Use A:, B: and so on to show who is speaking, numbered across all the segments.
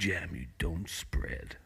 A: jam you don't spread.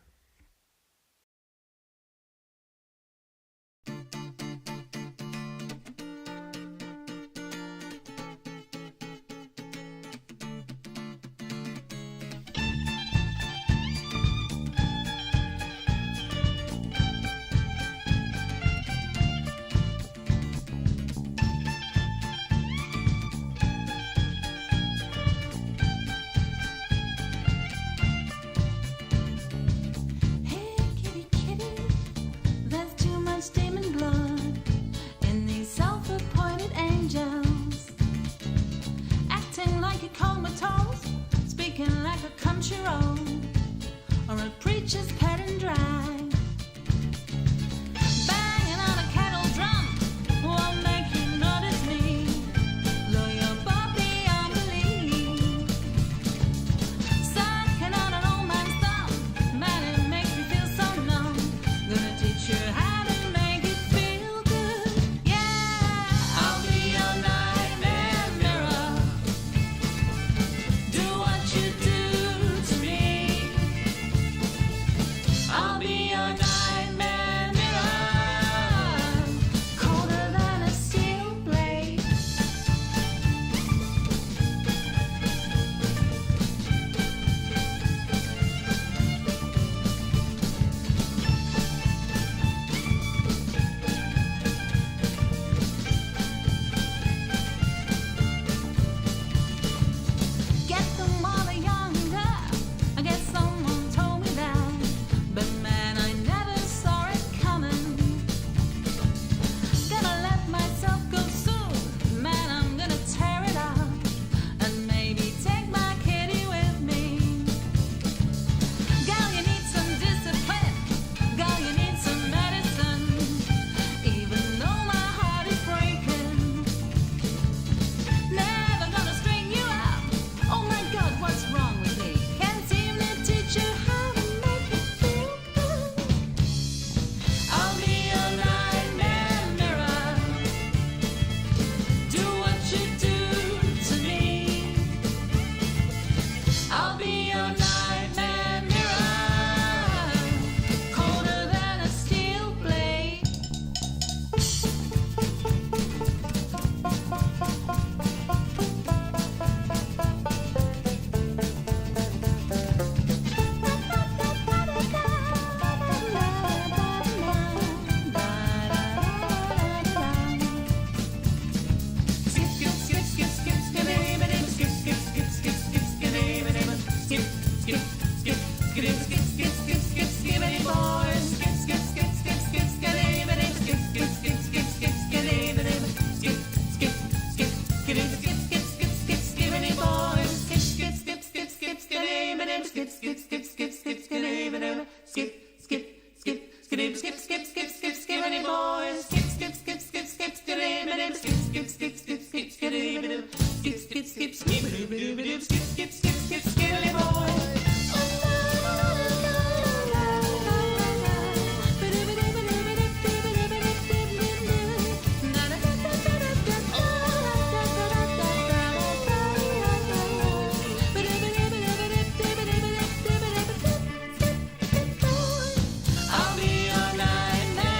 B: I'll be your nightmare.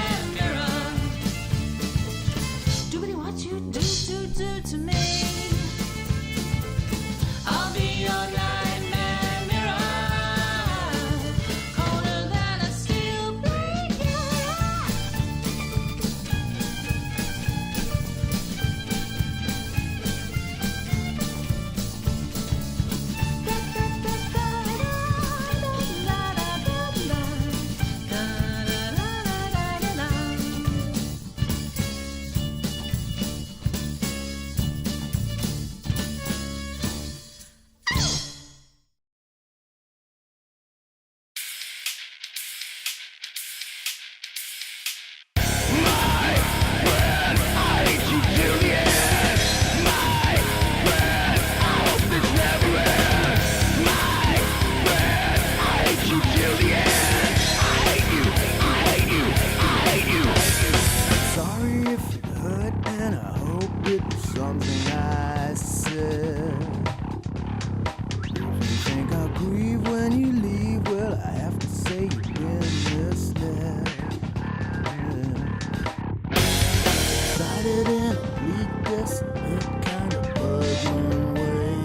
B: it in a bleak, desolate kind of bugging way.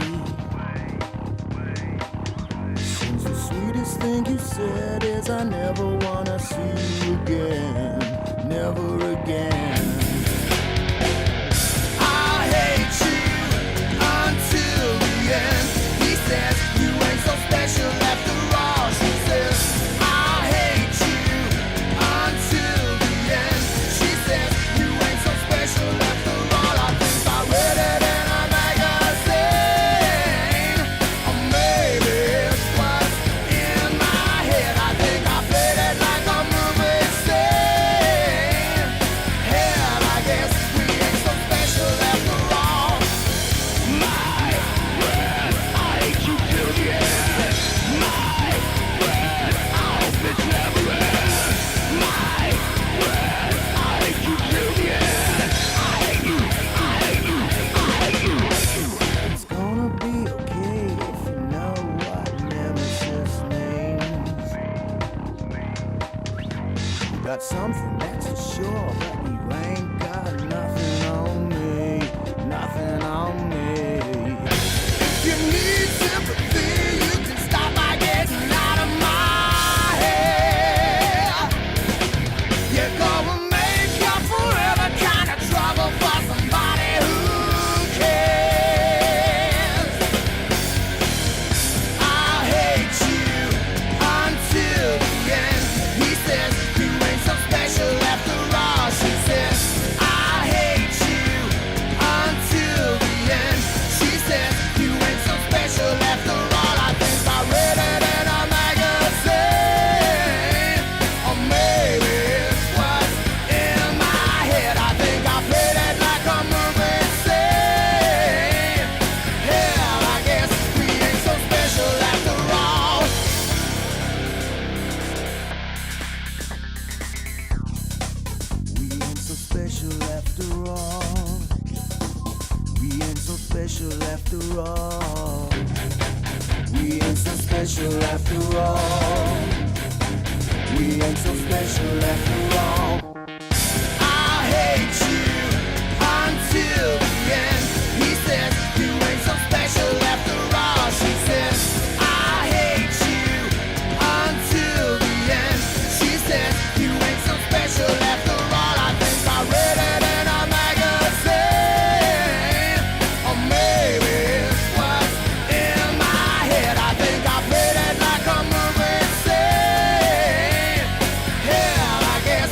B: Since the sweetest thing you said is I never wanna see you again, never again. I hate you until the end. He says you ain't so special after all. She says I hate you until the end. She says you ain't so special after all. I think I read it in a magazine, or maybe it was in my head. I think I played it like a movie scene. Hell, I guess we ain't so special after all. My breath, I hate you till the end. My breath, I hope it's never ends. My breath, I hate you till the end. I hate you, I hate you, I hate you. It's gonna be okay if you know what nemesis means. You got something, that's for sure, but you ain't got nothing on me, nothing on me. If you need sympathy, you can stop by getting out of my head. You're gonna make your forever kind of trouble for somebody who cares. I hate you until the end. He says you ain't so special after all. She says I hate you until the end. She says you ain't so special after all. I think I read it in a magazine, or maybe it was in my head. I think I played it like a movie scene. Hell, I guess we ain't so special after all. We ain't so special after all. We ain't so special after all. We ain't so special after all. We ain't so special after all. I hate you until the end. He says you ain't so special after all. She says I hate you until the end. She says you ain't so special after all. I think I read it in a magazine, or maybe it was in my head. I think I played it like a movie scene. Hell, I guess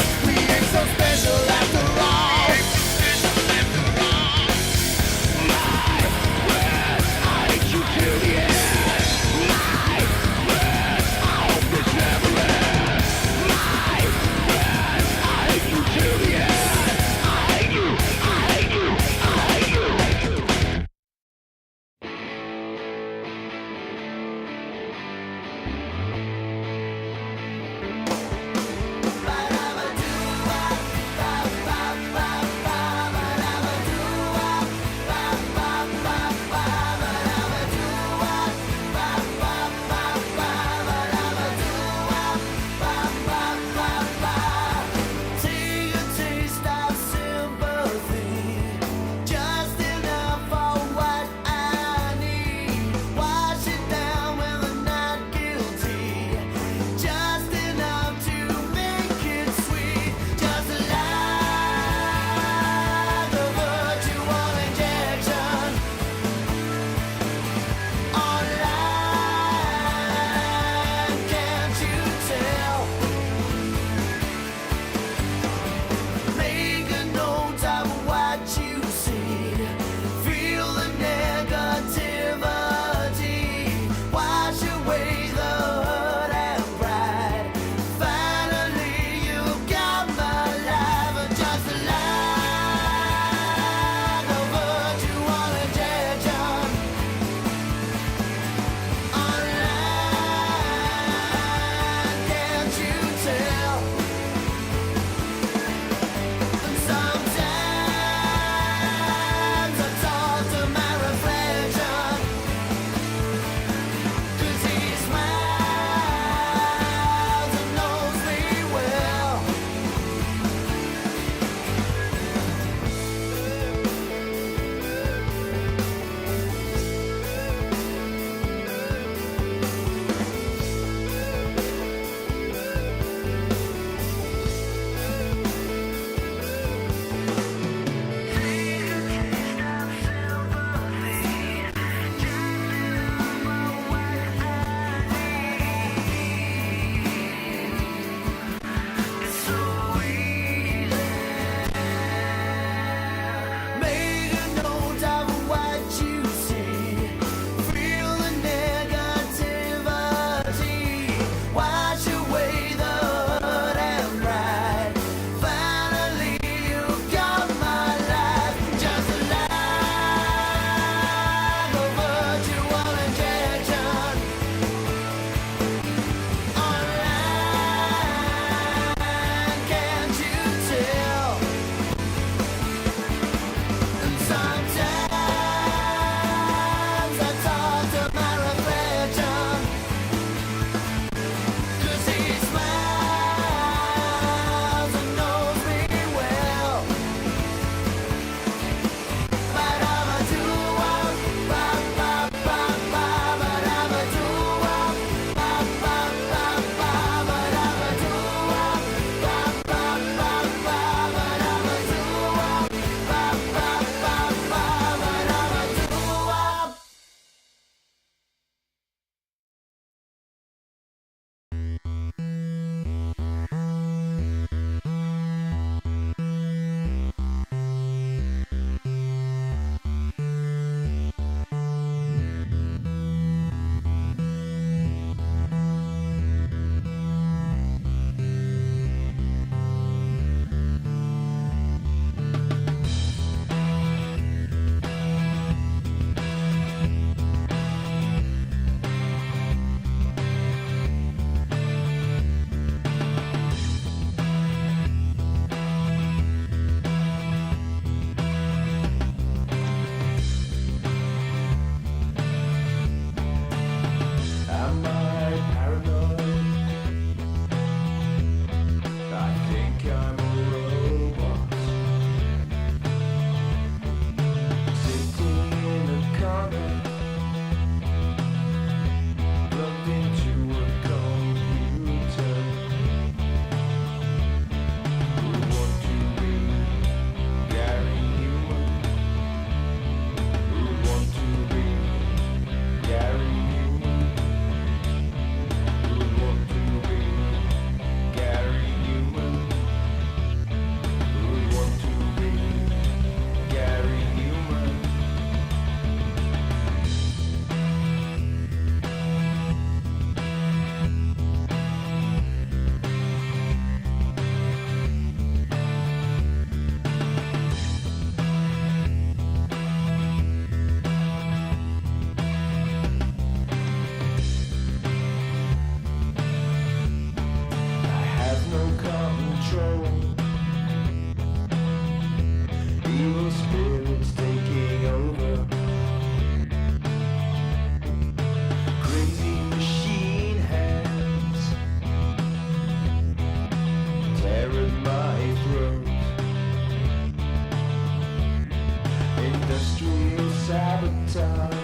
B: sabotage.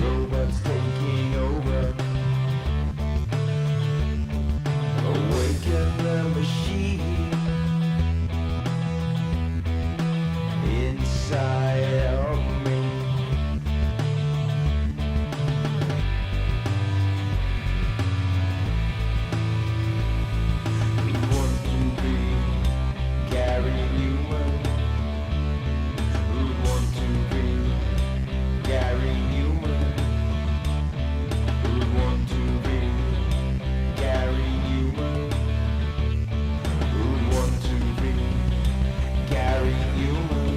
B: Robots taking over. Awaken the machine inside of me. We want to be Gary Newman. We want to be Gary Newman. We want to be Gary Newman. We want to be Gary Newman.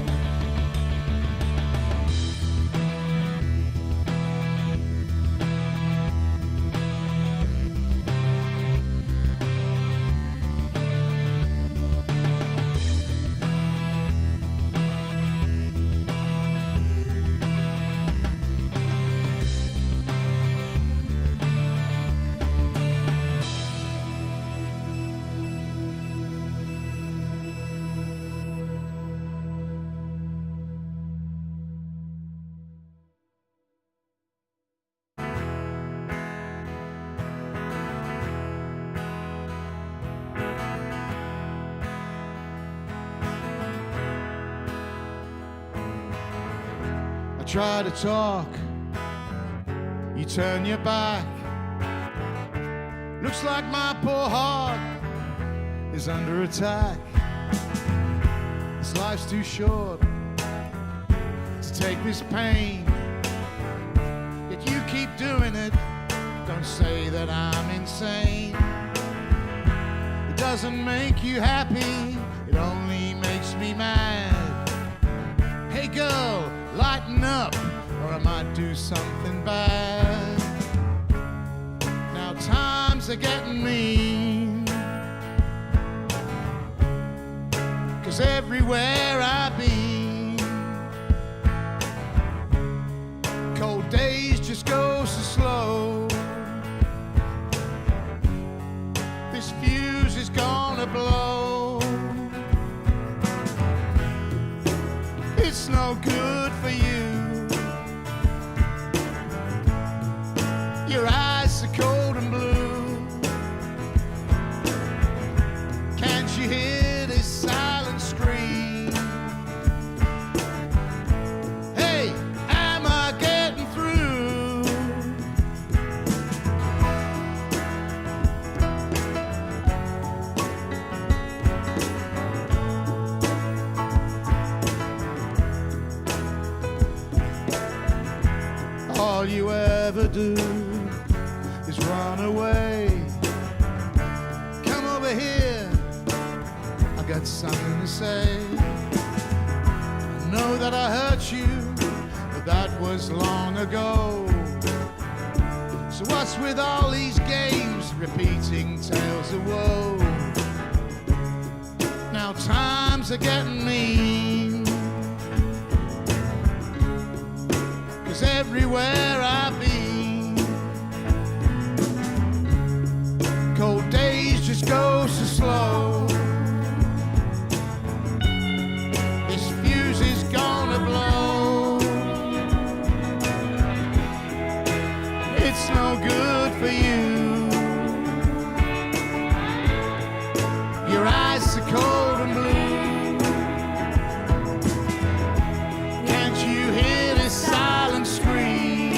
B: I try to talk, you turn your back. Looks like my poor heart is under attack. This life's too short to take this pain, yet you keep doing it. Don't say that I'm insane. It doesn't make you happy, it only makes me mad. Hey girl, lighten up, or I might do something bad. Now times are getting mean, 'cause everywhere I've been, cold days just go so slow. This fuse is gonna blow. It's no good for you. Your eyes are cold and blue. Can't you hear this silent scream? Hey, am I getting through? All you ever do is run away. Come over here, I got something to say. I know that I hurt you, but that was long ago. So what's with all these games, repeating tales of woe? Now times are getting mean, 'cause everywhere I've been, cold days just go so slow. This fuse is gonna blow. It's no good for you. Your eyes are cold and blue. Can't you hear this silent scream?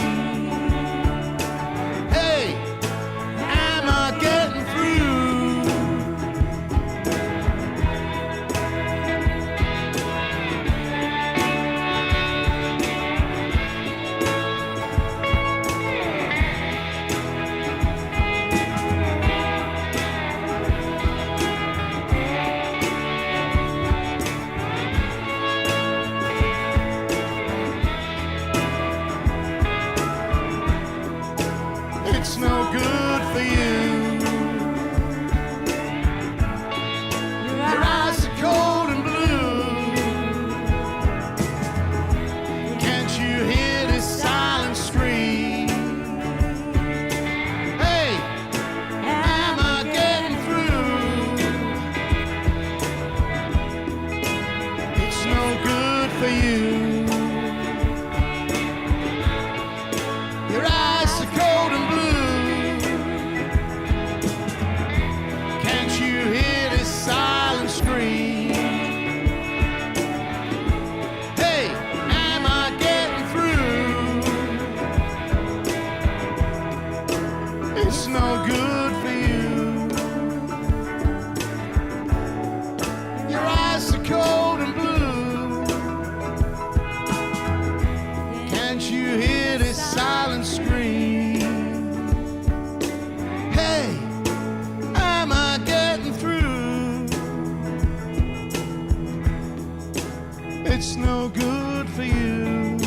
B: it's no good for you.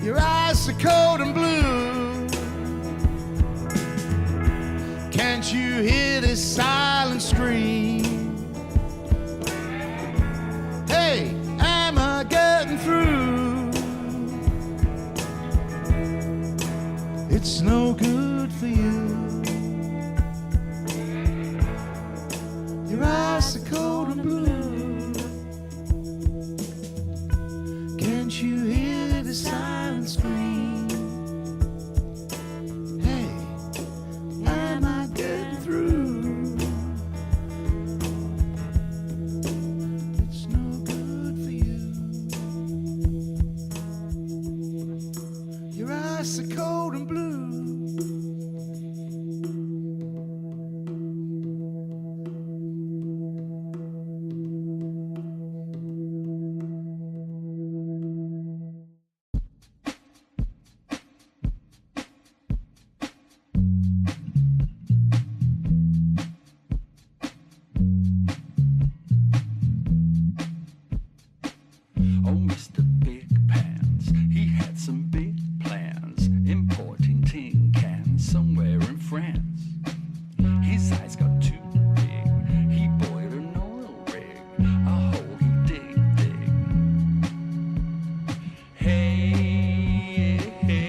B: Your eyes are cold and blue. Can't you hear this silent scream? Hey, am I getting through? It's no good for you. Your eyes are cold and blue. Can't you hear the silent scream? Hey, am I getting through? It's no good for you. Your eyes are cold and blue.
A: Oh, Mr. Big Pants, he had some big plans, importing tin cans somewhere in France. His eyes got too big, he boiled an oil rig, a hole he dig. Hey, hey,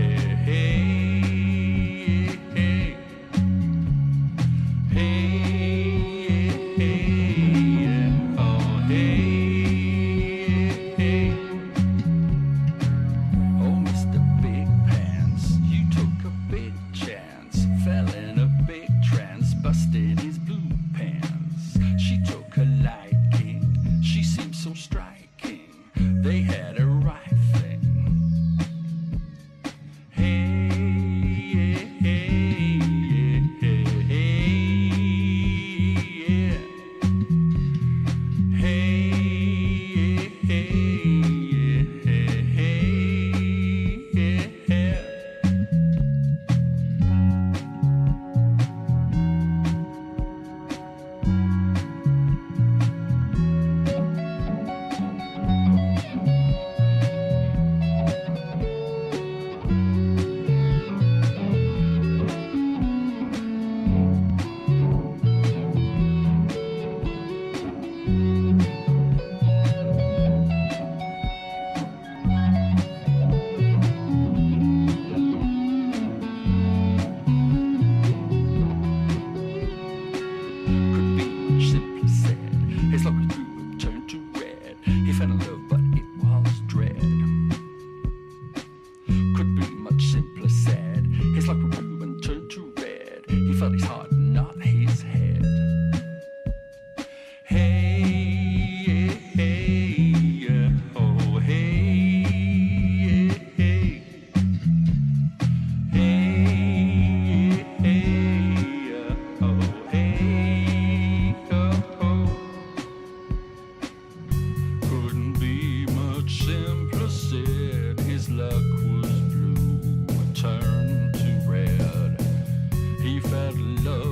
A: hey, hey, hey, hey, oh, hey. Oh, Mr. Big Pants, you took a big chance, fell in a big trance, busted his blue pants. She took a liking, she seemed so striking, they had a right thing. Hey, hey, hey, hey, hey, could be much simpler said. His luck was blue and turned to red. He fell in love, but it was dread. Could be much simpler said. His luck was blue and turned to red. He felt his heart, not his head. Hey, hey, oh, hey, hey, hey, hey, oh, hey, oh. Couldn't be much simpler said. His luck was blue, turned to red. He felt love.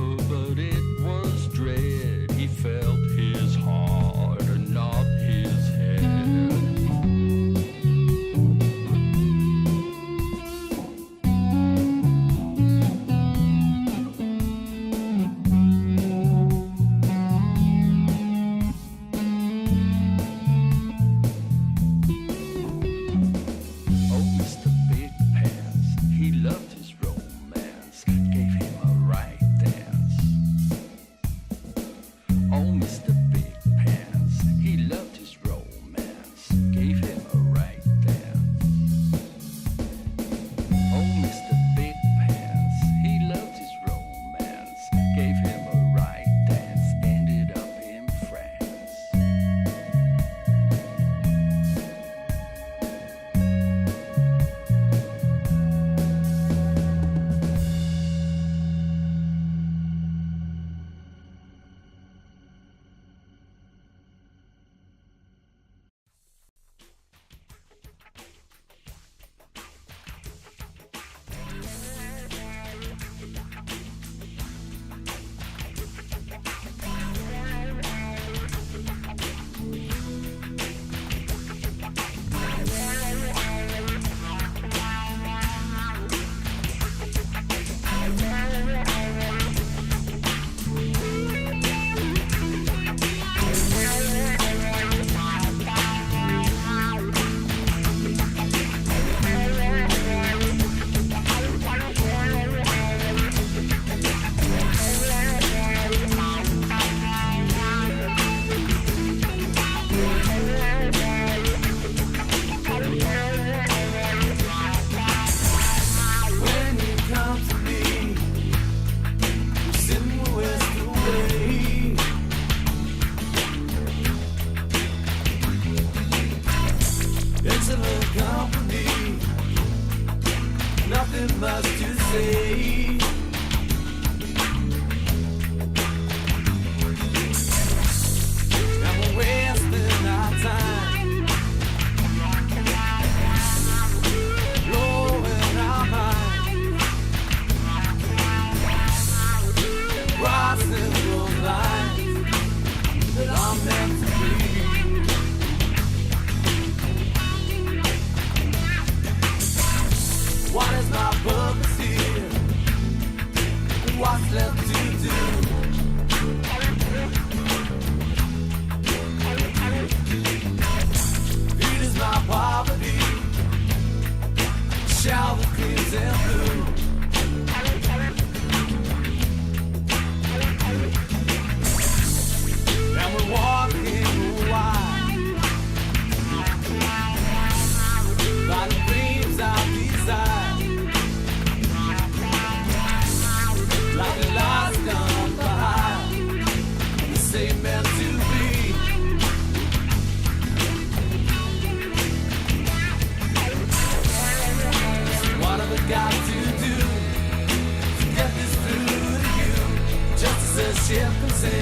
B: ship can sing.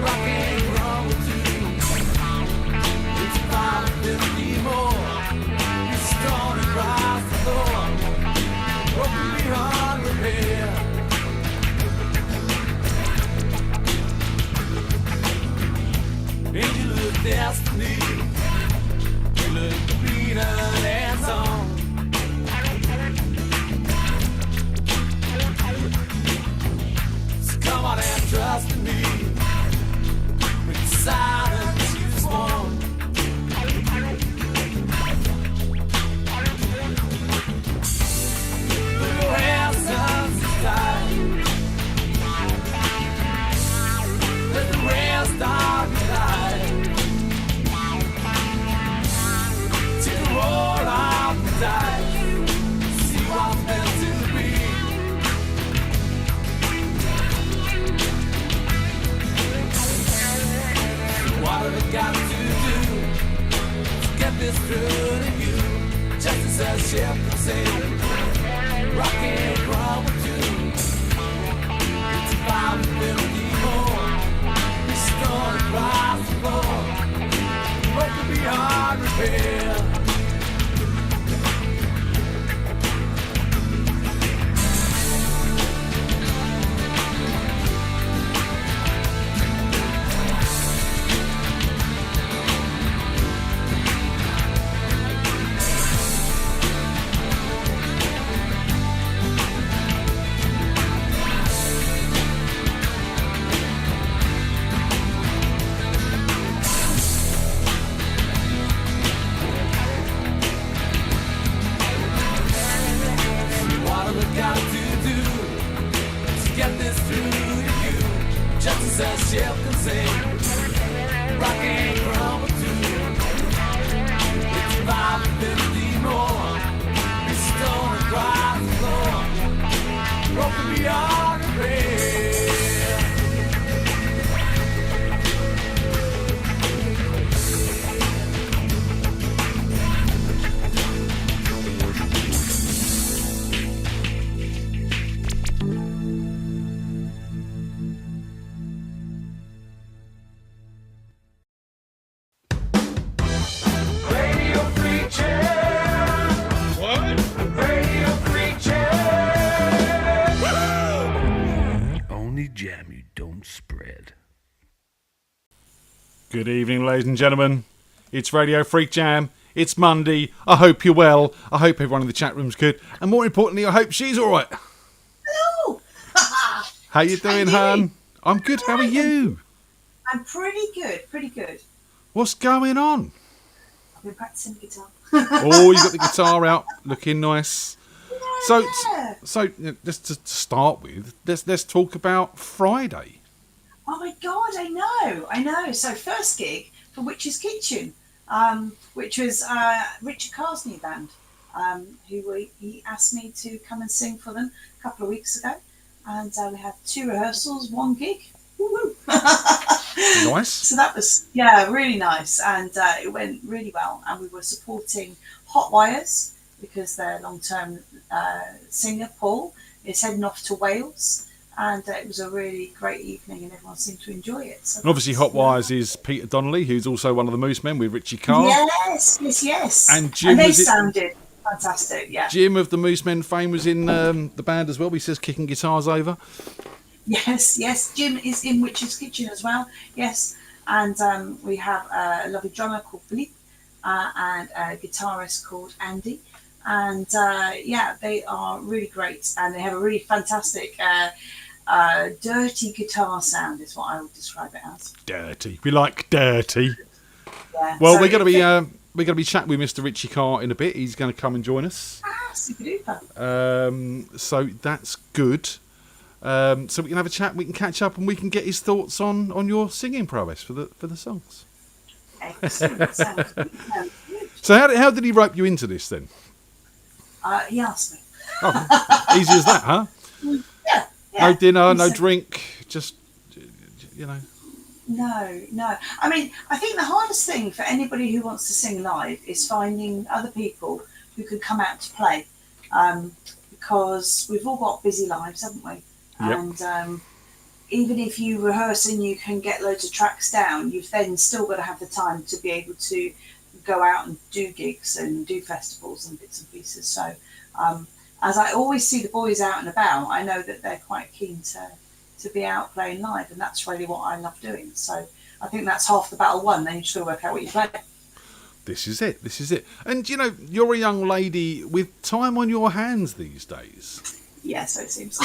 B: Rock and roll too. It's 550 more. It's torn across the floor. Broken beyond repair. Angel of destiny. You look greener than song. Come on and trust in me. With the silence you sworn. Put your hands up tight. Let the rest of your life take a roll off the dice. See what's meant to be. What have I got to do to get this through to you? Just as a ship can sail, rock and roll with you. It's 550 more. It's torn across the floor. Broken beyond repair.
A: Jam you don't spread.
C: Good evening, ladies and gentlemen. It's Radio Freak Jam. It's Monday. I hope you're well. I hope everyone in the chat room's good. And more importantly, I hope she's all right.
D: Hello.
C: How you doing, hon? I'm good. How are you?
D: I'm pretty good. Pretty good.
C: What's going on?
D: I've been practicing the guitar.
C: Oh, you got the guitar out, looking nice.
D: Yeah.
C: So just to start with, let's talk about Friday.
D: Oh my God, I know. So first gig for Witch's Kitchen, which was Richard Carr's new band, he asked me to come and sing for them a couple of weeks ago, and we had 2 rehearsals, 1 gig. Woo-hoo.
C: Nice.
D: So that was really nice, and it went really well. And we were supporting Hot Wires because their long-term singer Paul is heading off to Wales. And it was a really great evening, and everyone seemed to enjoy it. So
C: and obviously, Hot Wires is Peter Donnelly, who's also one of the Moose Men with Richie Carr.
D: Yes.
C: And Jim,
D: they sounded fantastic. Yeah.
C: Jim of the Moose Men fame was in the band as well. He says kicking guitars over.
D: Yes. Jim is in Witch's Kitchen as well. Yes, and we have a lovely drummer called Philippe and a guitarist called Andy. And they are really great, and they have a really fantastic dirty guitar sound is what I would describe it as.
C: Dirty. We like dirty.
D: Yeah.
C: Well, we're going to be chatting with Mr. Richie Carr in a bit. He's going to come and join us.
D: Super duper.
C: So that's good. So we can have a chat, we can catch up, and we can get his thoughts on your singing prowess for the songs.
D: Excellent. Sounds good.
C: So how did he rope you into this then?
D: He asked me.
C: Oh, easy as that, huh?
D: Yeah.
C: No dinner, no drink, just, you know.
D: No. I mean, I think the hardest thing for anybody who wants to sing live is finding other people who can come out to play, because we've all got busy lives, haven't we?
C: Yep.
D: And even if you rehearse and you can get loads of tracks down, you've then still got to have the time to be able to go out and do gigs and do festivals and bits and pieces. So as I always see the boys out and about, I know that they're quite keen to be out playing live, and that's really what I love doing. So I think that's half the battle won. Then you just got to work out what you play.
C: This is it. This is it. And you know, you're a young lady with time on your hands these days.
D: Yeah, so it seems.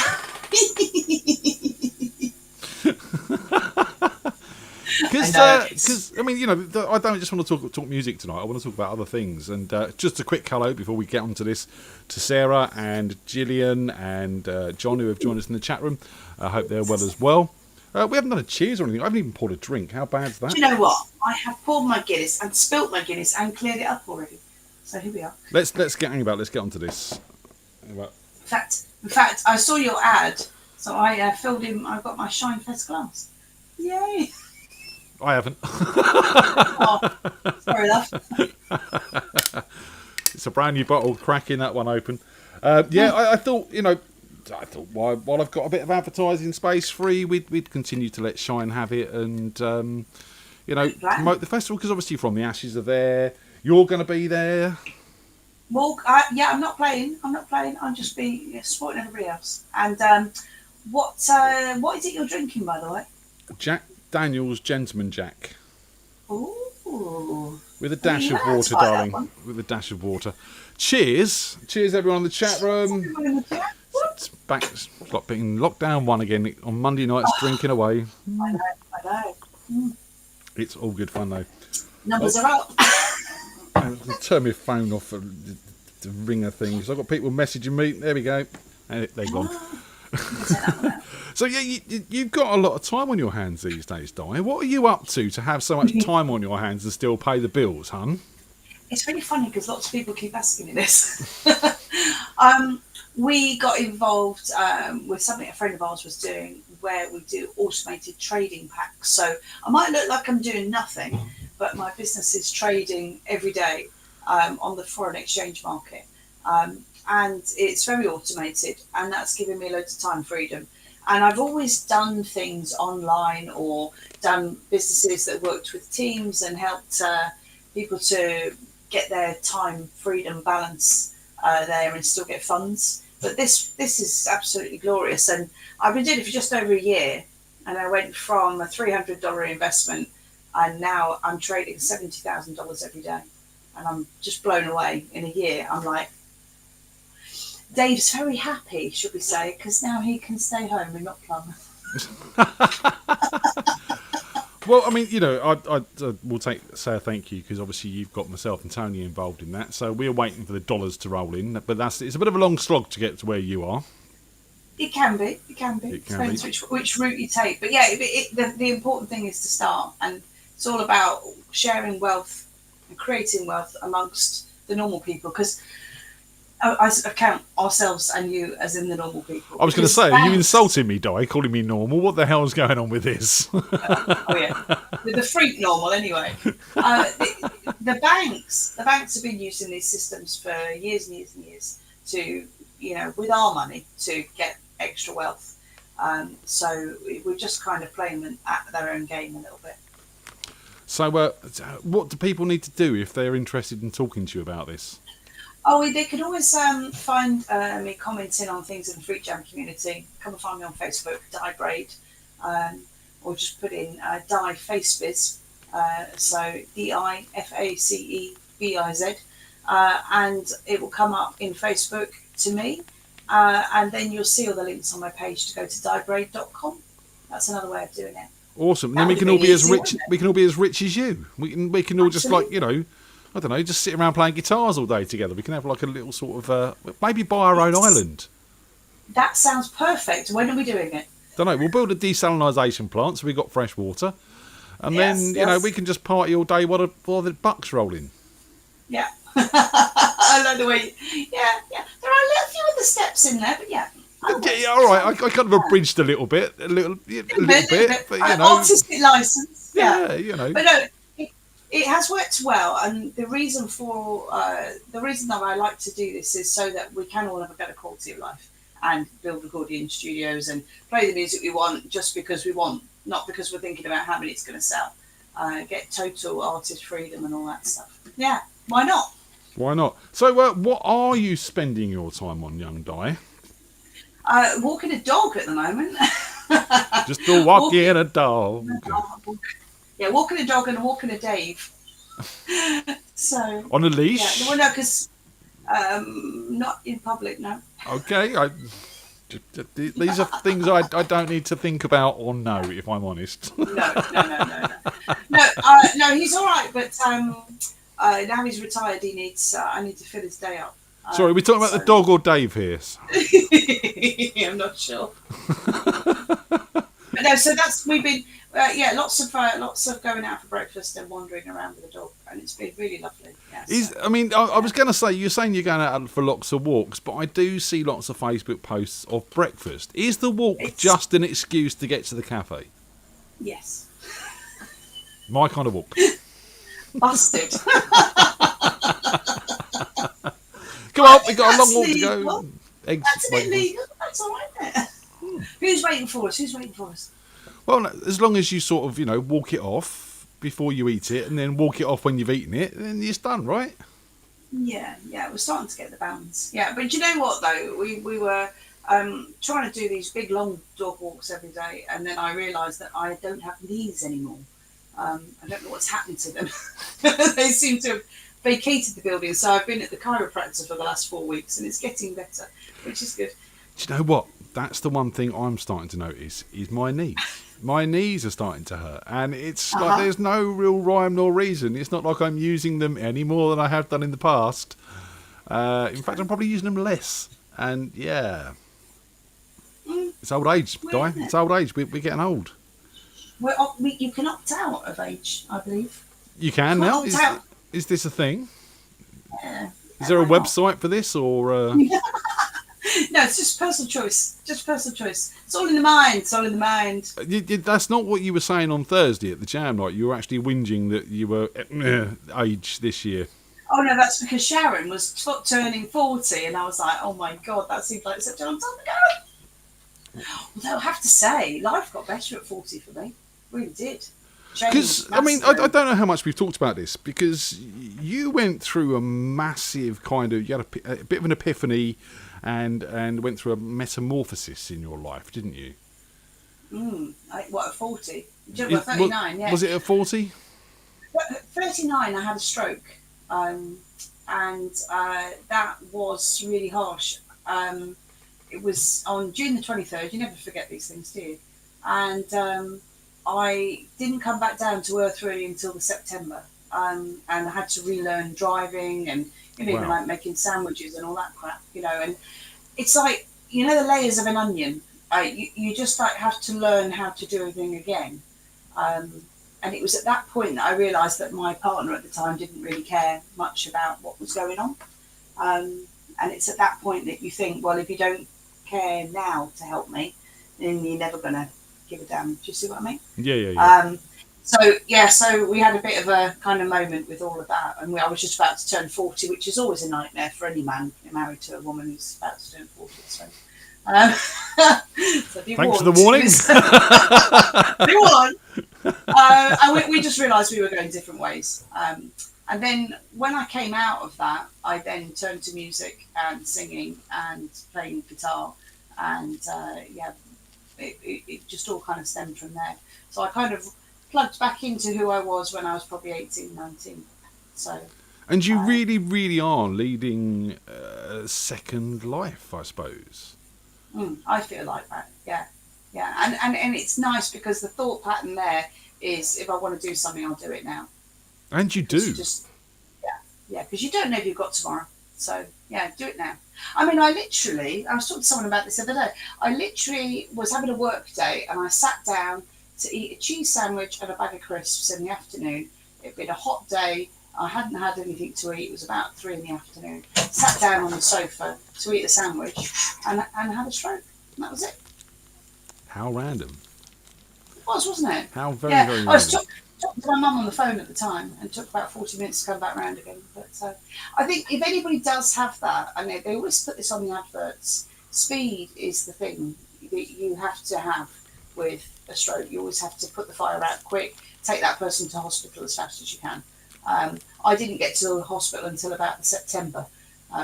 C: Because I mean, you know, I don't just want to talk music tonight. I want to talk about other things. And just a quick hello before we get onto this to Sarah and Gillian and John, who have joined us in the chat room. I hope they're well as well. We haven't done a cheers or anything. I haven't even poured a drink. How bad's that?
D: Do you know what? I have poured my Guinness and spilt my Guinness and cleared it up already. So here we are.
C: Let's get Let's get onto this.
D: In fact, I saw your ad, so I filled in. I got my Shine Fest glass. Yay!
C: I haven't.
D: Oh, sorry, love.
C: It's a brand new bottle. Cracking that one open. I thought, you know, while I've got a bit of advertising space free, we'd continue to let Shine have it and, you know, promote the festival, because obviously From the Ashes are there. You're going to be there.
D: Well, I'm not playing. I'm just supporting everybody else. And what is it you're drinking, by the way?
C: Jack Daniel's Gentleman Jack.
D: Ooh.
C: With a dash of water, darling. With a dash of water. Cheers. Cheers, everyone in the chat room. It's back. It's like being locked down one again on Monday nights, drinking away.
D: I know.
C: It's all good fun, though.
D: Numbers are up.
C: I'll turn my phone off for the ringer thing. So I've got people messaging me. There we go. And they're gone. So yeah, you've got a lot of time on your hands these days, Di. What are you up to have so much time on your hands and still pay the bills, hun?
D: It's really funny because lots of people keep asking me this. We got involved with something a friend of ours was doing, where we do automated trading packs. So I might look like I'm doing nothing, but my business is trading every day on the foreign exchange market. And it's very automated, and that's giving me loads of time freedom. And I've always done things online or done businesses that worked with teams and helped people to get their time freedom balance there and still get funds. But this is absolutely glorious. And I've been doing it for just over a year, and I went from a $300 investment, and now I'm trading $70,000 every day. And I'm just blown away in a year. I'm like, Dave's very happy, should we say, because now he can stay home and not plumb.
C: Well, I mean, you know, I will say a thank you, because obviously you've got myself and Tony involved in that. So we're waiting for the dollars to roll in, but it's a bit of a long slog to get to where you are.
D: It can be. It depends which route you take. But yeah, the important thing is to start, and it's all about sharing wealth and creating wealth amongst the normal people, because I count ourselves and you as in the normal people.
C: I was going to say, are you insulting me, Di, calling me normal? What the hell is going on with this?
D: Oh yeah, with the freak normal anyway. The banks have been using these systems for years and years and years to, you know, with our money to get extra wealth. So we're just kind of playing them at their own game a little bit.
C: So what do people need to do if they're interested in talking to you about this?
D: Oh, they can always find me commenting on things in the FreakJam community. Come and find me on Facebook, Di Braid, or just put in Di Facebiz, so DIFACEBIZ, and it will come up in Facebook to me, and then you'll see all the links on my page to go to diebraid.com. That's another way of doing it.
C: Awesome. And then we can all be as rich. We can all be as rich as you. We can all
D: Absolutely.
C: just, like, you know, I don't know, just sit around playing guitars all day together. We can have like a little sort of maybe buy our own island.
D: That sounds perfect. When are we doing it?
C: Don't know. We'll build a desalinisation plant so we've got fresh water, and then you know, we can just party all day while the bucks roll in.
D: Yeah. I like the way. Yeah. There are a few of the steps in there, but yeah.
C: Yeah, all right. I kind of abridged a little bit, a little bit, but you know,
D: artistic license.
C: Yeah, you know.
D: But no, it has worked well, and the reason that I like to do this is so that we can all have a better quality of life, and build recording studios and play the music we want just because we want, not because we're thinking about how many it's going to sell. Get total artist freedom and all that stuff. Yeah, why not?
C: Why not? So, what are you spending your time on, young Di?
D: Walking a dog at the moment.
C: Just a walking a dog.
D: Yeah, walking a dog and walking a Dave. So
C: On a leash?
D: Yeah, well, no, because not in public, no.
C: Okay, these are things I don't need to think about or know, if I'm honest.
D: No. No, he's all right, but now he's retired, he needs. I need to fill his day up.
C: Sorry, are we talking about the dog or Dave here?
D: I'm not sure. But no, so we've been lots of going out for breakfast and wandering around with the dog, and it's been really lovely. Yeah,
C: I was going to say, you're saying you're going out for lots of walks, but I do see lots of Facebook posts of breakfast. Is the walk just an excuse to get to the cafe?
D: Yes.
C: My kind of walk.
D: Busted.
C: Come on, we've got a long walk to go. Eggs
D: That's a bit legal. That's all right there. Who's waiting for us?
C: Well, as long as you sort of, walk it off before you eat it and then walk it off when you've eaten it, then it's done, right?
D: Yeah, we're starting to get the balance. Yeah, but you know what, though? We were trying to do these big, long dog walks every day, and then I realised that I don't have knees anymore. I don't know what's happened to them. They seem to have vacated the building, so I've been at the chiropractor for the last 4 weeks, and it's getting better, which is good.
C: Do you know what? That's the one thing I'm starting to notice is my knees. My knees are starting to hurt, and it's like there's no real rhyme nor reason. It's not like I'm using them any more than I have done in the past. In fact, I'm probably using them less. And yeah, it's old age, Di. It's old age. We're getting old.
D: You can opt out of age, I believe.
C: You can now? Is this a thing?
D: Yeah.
C: Is there a website for this, or?
D: No, it's just personal choice. It's all in the mind.
C: That's not what you were saying on Thursday at the jam night. You were actually whinging that you were age this year.
D: Oh no, that's because Sharon was turning 40, and I was like, oh my god, that seems like such a long time ago. Although I have to say, life got better at 40 for me. It really did.
C: Because I don't know how much we've talked about this, because you went through a massive you had a bit of an epiphany. And went through a metamorphosis in your life, didn't you?
D: At 40? 39, yeah.
C: Was it at 40?
D: 39, I had a stroke. And that was really harsh. It was on June the 23rd. You never forget these things, do you? And I didn't come back down to earth really until the September. And I had to relearn driving and even like making sandwiches and all that crap, and it's like, the layers of an onion. You just like have to learn how to do everything again. And it was at that point that I realised that my partner at the time didn't really care much about what was going on. And it's at that point that you think, well, if you don't care now to help me, then you're never going to give a damn. Do you see what I mean?
C: Yeah.
D: So we had a bit of a kind of moment with all of that, and I was just about to turn 40, which is always a nightmare for any man married to a woman who's about to turn 40. So,
C: thanks for the warning.
D: And we just realised we were going different ways. And then when I came out of that, I then turned to music and singing and playing guitar, and it just all kind of stemmed from there. So I kind of plugged back into who I was when I was probably 18, 19. So,
C: and you really, really are leading a second life, I suppose.
D: I feel like that, yeah. And it's nice because the thought pattern there is, if I want to do something, I'll do it now.
C: And you do.
D: Because you don't know if you've got tomorrow. So, yeah, do it now. I mean, I was talking to someone about this the other day. I literally was having a work day, and I sat down to eat a cheese sandwich and a bag of crisps in the afternoon. It'd been a hot day. I hadn't had anything to eat. It was about 3 p.m. Sat down on the sofa to eat a sandwich and had a stroke. And that was it.
C: How random.
D: It was, wasn't it?
C: How very random.
D: I was talking to my mum on the phone at the time, and it took about 40 minutes to come back round again. But I think if anybody does have that, and they always put this on the adverts, speed is the thing that you have to have with a stroke. You always have to put the fire out quick, take that person to hospital as fast as you can. I didn't get to the hospital until about September,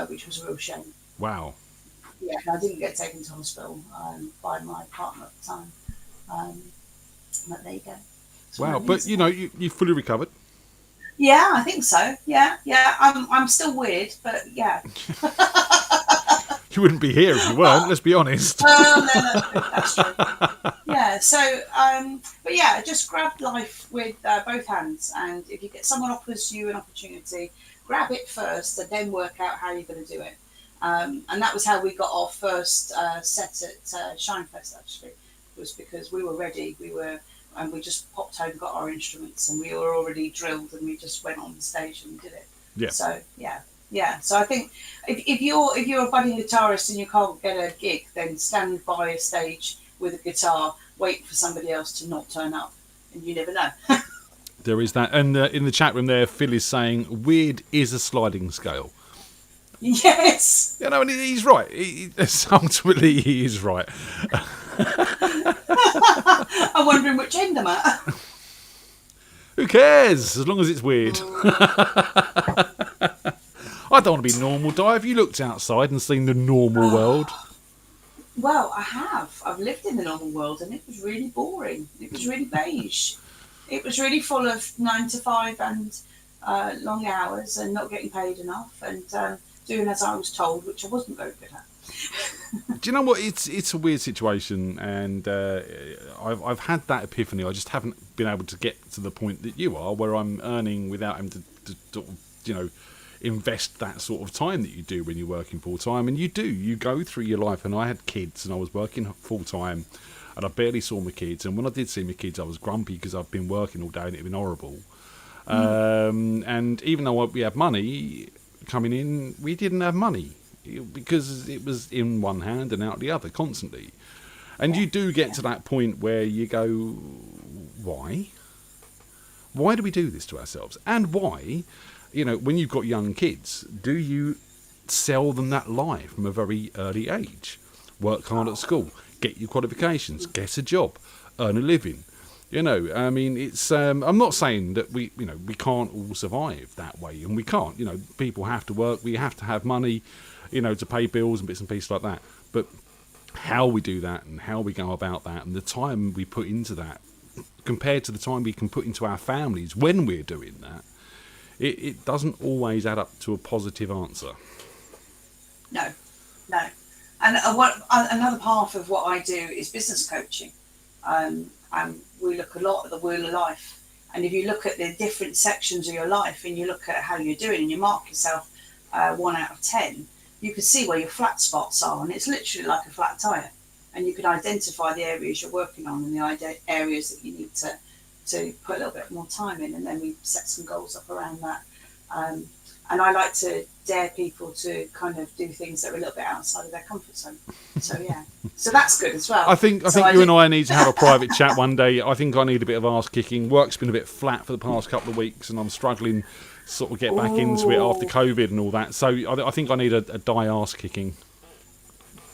D: which was a real shame.
C: Wow.
D: Yeah, I didn't get taken to hospital by my partner at the time. But there you go.
C: Wow, but you fully recovered.
D: Yeah, I think so. Yeah. I'm still weird, but yeah.
C: You wouldn't be here if you weren't. Let's be honest.
D: No, that's true. Yeah. So, but yeah, just grab life with both hands, and if you get someone offers you an opportunity, grab it first, and then work out how you're going to do it. And that was how we got our first set at Shinefest. Actually, was because we were ready. And we just popped home, got our instruments, and we were already drilled, and we just went on the stage and did it.
C: Yeah.
D: So yeah. So I think if you're a budding guitarist and you can't get a gig, then stand by a stage with a guitar, wait for somebody else to not turn up, and you never know.
C: There is that, and in the chat room there, Phil is saying weird is a sliding scale.
D: Yes.
C: And he's right. Ultimately, he is right.
D: I'm wondering which end I'm at.
C: Who cares? As long as it's weird. I don't want to be normal, Di. Have you looked outside and seen the normal world?
D: Well, I have. I've lived in the normal world, and it was really boring. It was really beige. It was really full of 9 to 5 and long hours and not getting paid enough and doing as I was told, which I wasn't very good at.
C: Do you know what? It's a weird situation, and I've had that epiphany. I just haven't been able to get to the point that you are, where I'm earning without having to invest that sort of time that you do when you're working full time. And you go through your life. And I had kids, and I was working full time, and I barely saw my kids. And when I did see my kids, I was grumpy because I've been working all day and it'd been horrible. And even though we had money coming in, we didn't have money, because it was in one hand and out the other constantly. And you do get to that point where you go, why? Why do we do this to ourselves? And why, when you've got young kids, do you sell them that lie from a very early age? Work hard at school, get your qualifications, get a job, earn a living. It's. I'm not saying that we can't all survive that way, and we can't. People have to work. We have to have money, to pay bills and bits and pieces like that. But how we do that and how we go about that and the time we put into that, compared to the time we can put into our families when we're doing that, it doesn't always add up to a positive answer.
D: No. And another part of what I do is business coaching. And we look a lot at the wheel of life. And if you look at the different sections of your life and you look at how you're doing and you mark yourself 1 out of 10, you can see where your flat spots are. And it's literally like a flat tyre. And you can identify the areas you're working on and the areas that you need to put a little bit more time in. And then we set some goals up around that. And I like to dare people to kind of do things that are a little bit outside of their comfort zone. So yeah, so that's good as well.
C: I think you and I need to have a private chat one day. I think I need a bit of arse kicking. Work's been a bit flat for the past couple of weeks, and I'm struggling to sort of get back into it after COVID and all that. So I think I need a die arse kicking.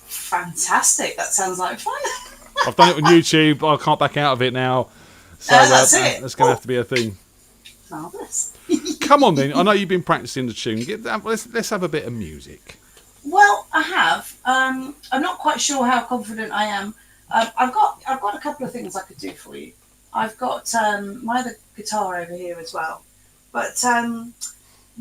D: Fantastic! That sounds like fun.
C: I've done it on YouTube. I can't back out of it now. So
D: that's it.
C: That's going to have to be a thing.
D: Marvellous.
C: Come on then. I know you've been practicing the tune. Let's have a bit of music.
D: Well, I have. I'm not quite sure how confident I am. I've got a couple of things I could do for you. I've got my other guitar over here as well. But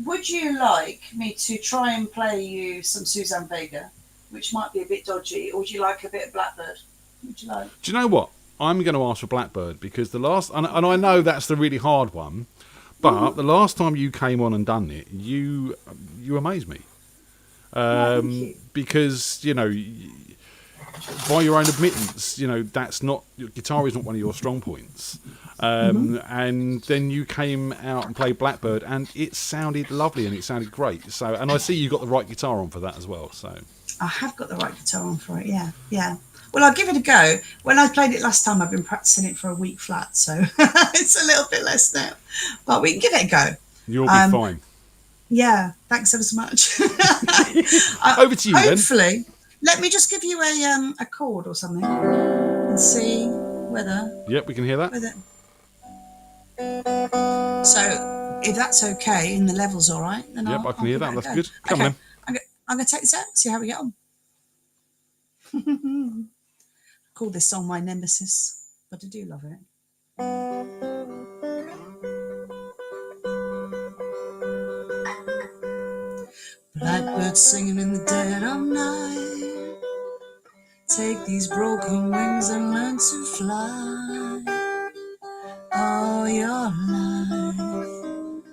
D: would you like me to try and play you some Suzanne Vega, which might be a bit dodgy, or would you like a bit of Blackbird? Would you like? Do
C: you know what? I'm going to ask for Blackbird because the last, and I know that's the really hard one. But the last time you came on and done it, you amazed me. Because, by your own admittance, guitar is not one of your strong points. And then you came out and played Blackbird, and it sounded lovely and it sounded great. So, and I see you got the right guitar on for that as well. So
D: I have got the right guitar on for it. Yeah. Well, I'll give it a go. When I played it last time, I've been practicing it for a week flat, so it's a little bit less now. But we can give it a go.
C: You'll be fine.
D: Yeah, thanks ever so much.
C: Over to you
D: hopefully, Let me just give you a chord or something and see whether.
C: Yep, we can hear that.
D: So if that's okay and the level's all right, then
C: Yep, I can hear that. That's good. Come on, then.
D: I'm going to take this out, see how we get on. Call this song my nemesis, but I do love it. Blackbird singing in the dead of night. Take these broken wings and learn to fly. All your life,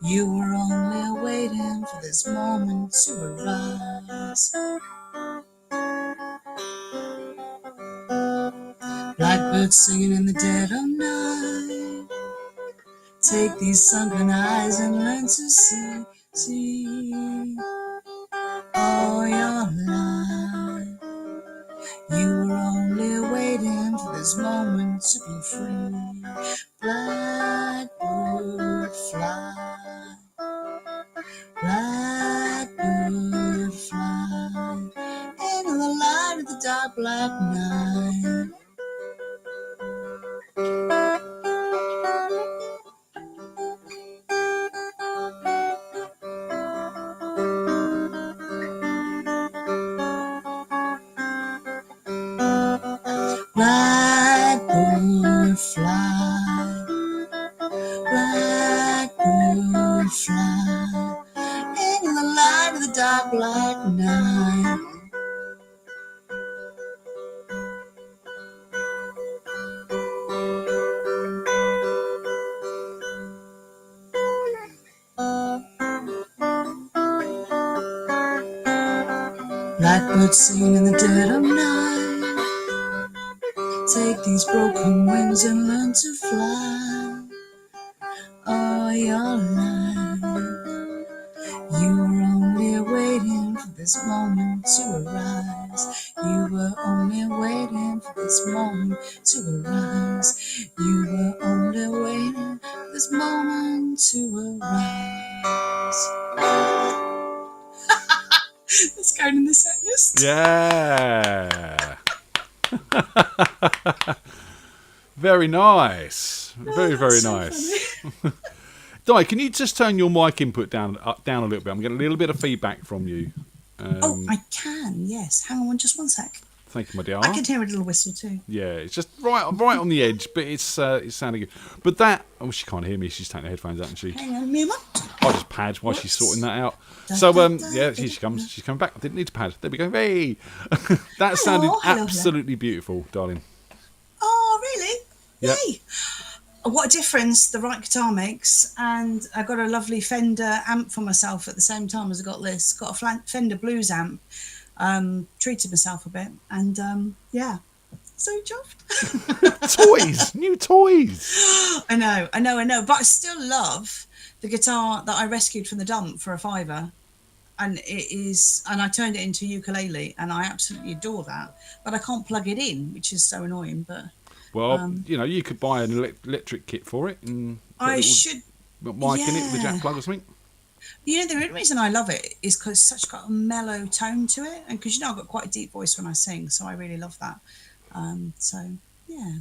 D: you were only waiting for this moment to arise. Blackbird singing in the dead of night. Take these sunken eyes and learn to see. All your life, you were only waiting for this moment to be free. Blackbird fly, blackbird fly, into the light of the dark black night. Blackbird fly, blackbird fly, into the light of the dark black night. Blackbird singing in the dead of night. Take these broken wings and learn to fly. All your life, you were only waiting for this moment to arise. You were only waiting for this moment to arise. You were only waiting for this moment to arise. Let's go in the set list.
C: Yeah. Very nice. Very
D: so
C: nice. Di, can you just turn your mic input down a little bit? I'm getting a little bit of feedback from you.
D: Oh, I can, yes. Hang on just one sec.
C: Thank you, my dear.
D: I can hear a little whistle too.
C: Yeah, it's just right on the edge, but it's sounding good. But that, she can't hear me. She's taking her headphones out, isn't she?
D: Hang on a moment.
C: I'll just pad while she's sorting that out. So, yeah, here she comes. She's coming back. I didn't need to pad. There we go. Hey! That sounded absolutely beautiful, darling.
D: Oh, really?
C: Yep.
D: Yay! What a difference the right guitar makes. And I got a lovely Fender amp for myself at the same time as I got this. Got a Fender Blues amp. Treated myself a bit. And, yeah. So chuffed.
C: Toys! New toys!
D: I know. But I still love the guitar that I rescued from the dump for $5. And I turned it into a ukulele, and I absolutely adore that. But I can't plug it in, which is so annoying. But
C: you could buy an electric kit for it, and
D: I should
C: mic in it with a jack plug or something.
D: The only reason I love it is because it's got a mellow tone to it, and because I've got quite a deep voice when I sing, so I really love that. So yeah.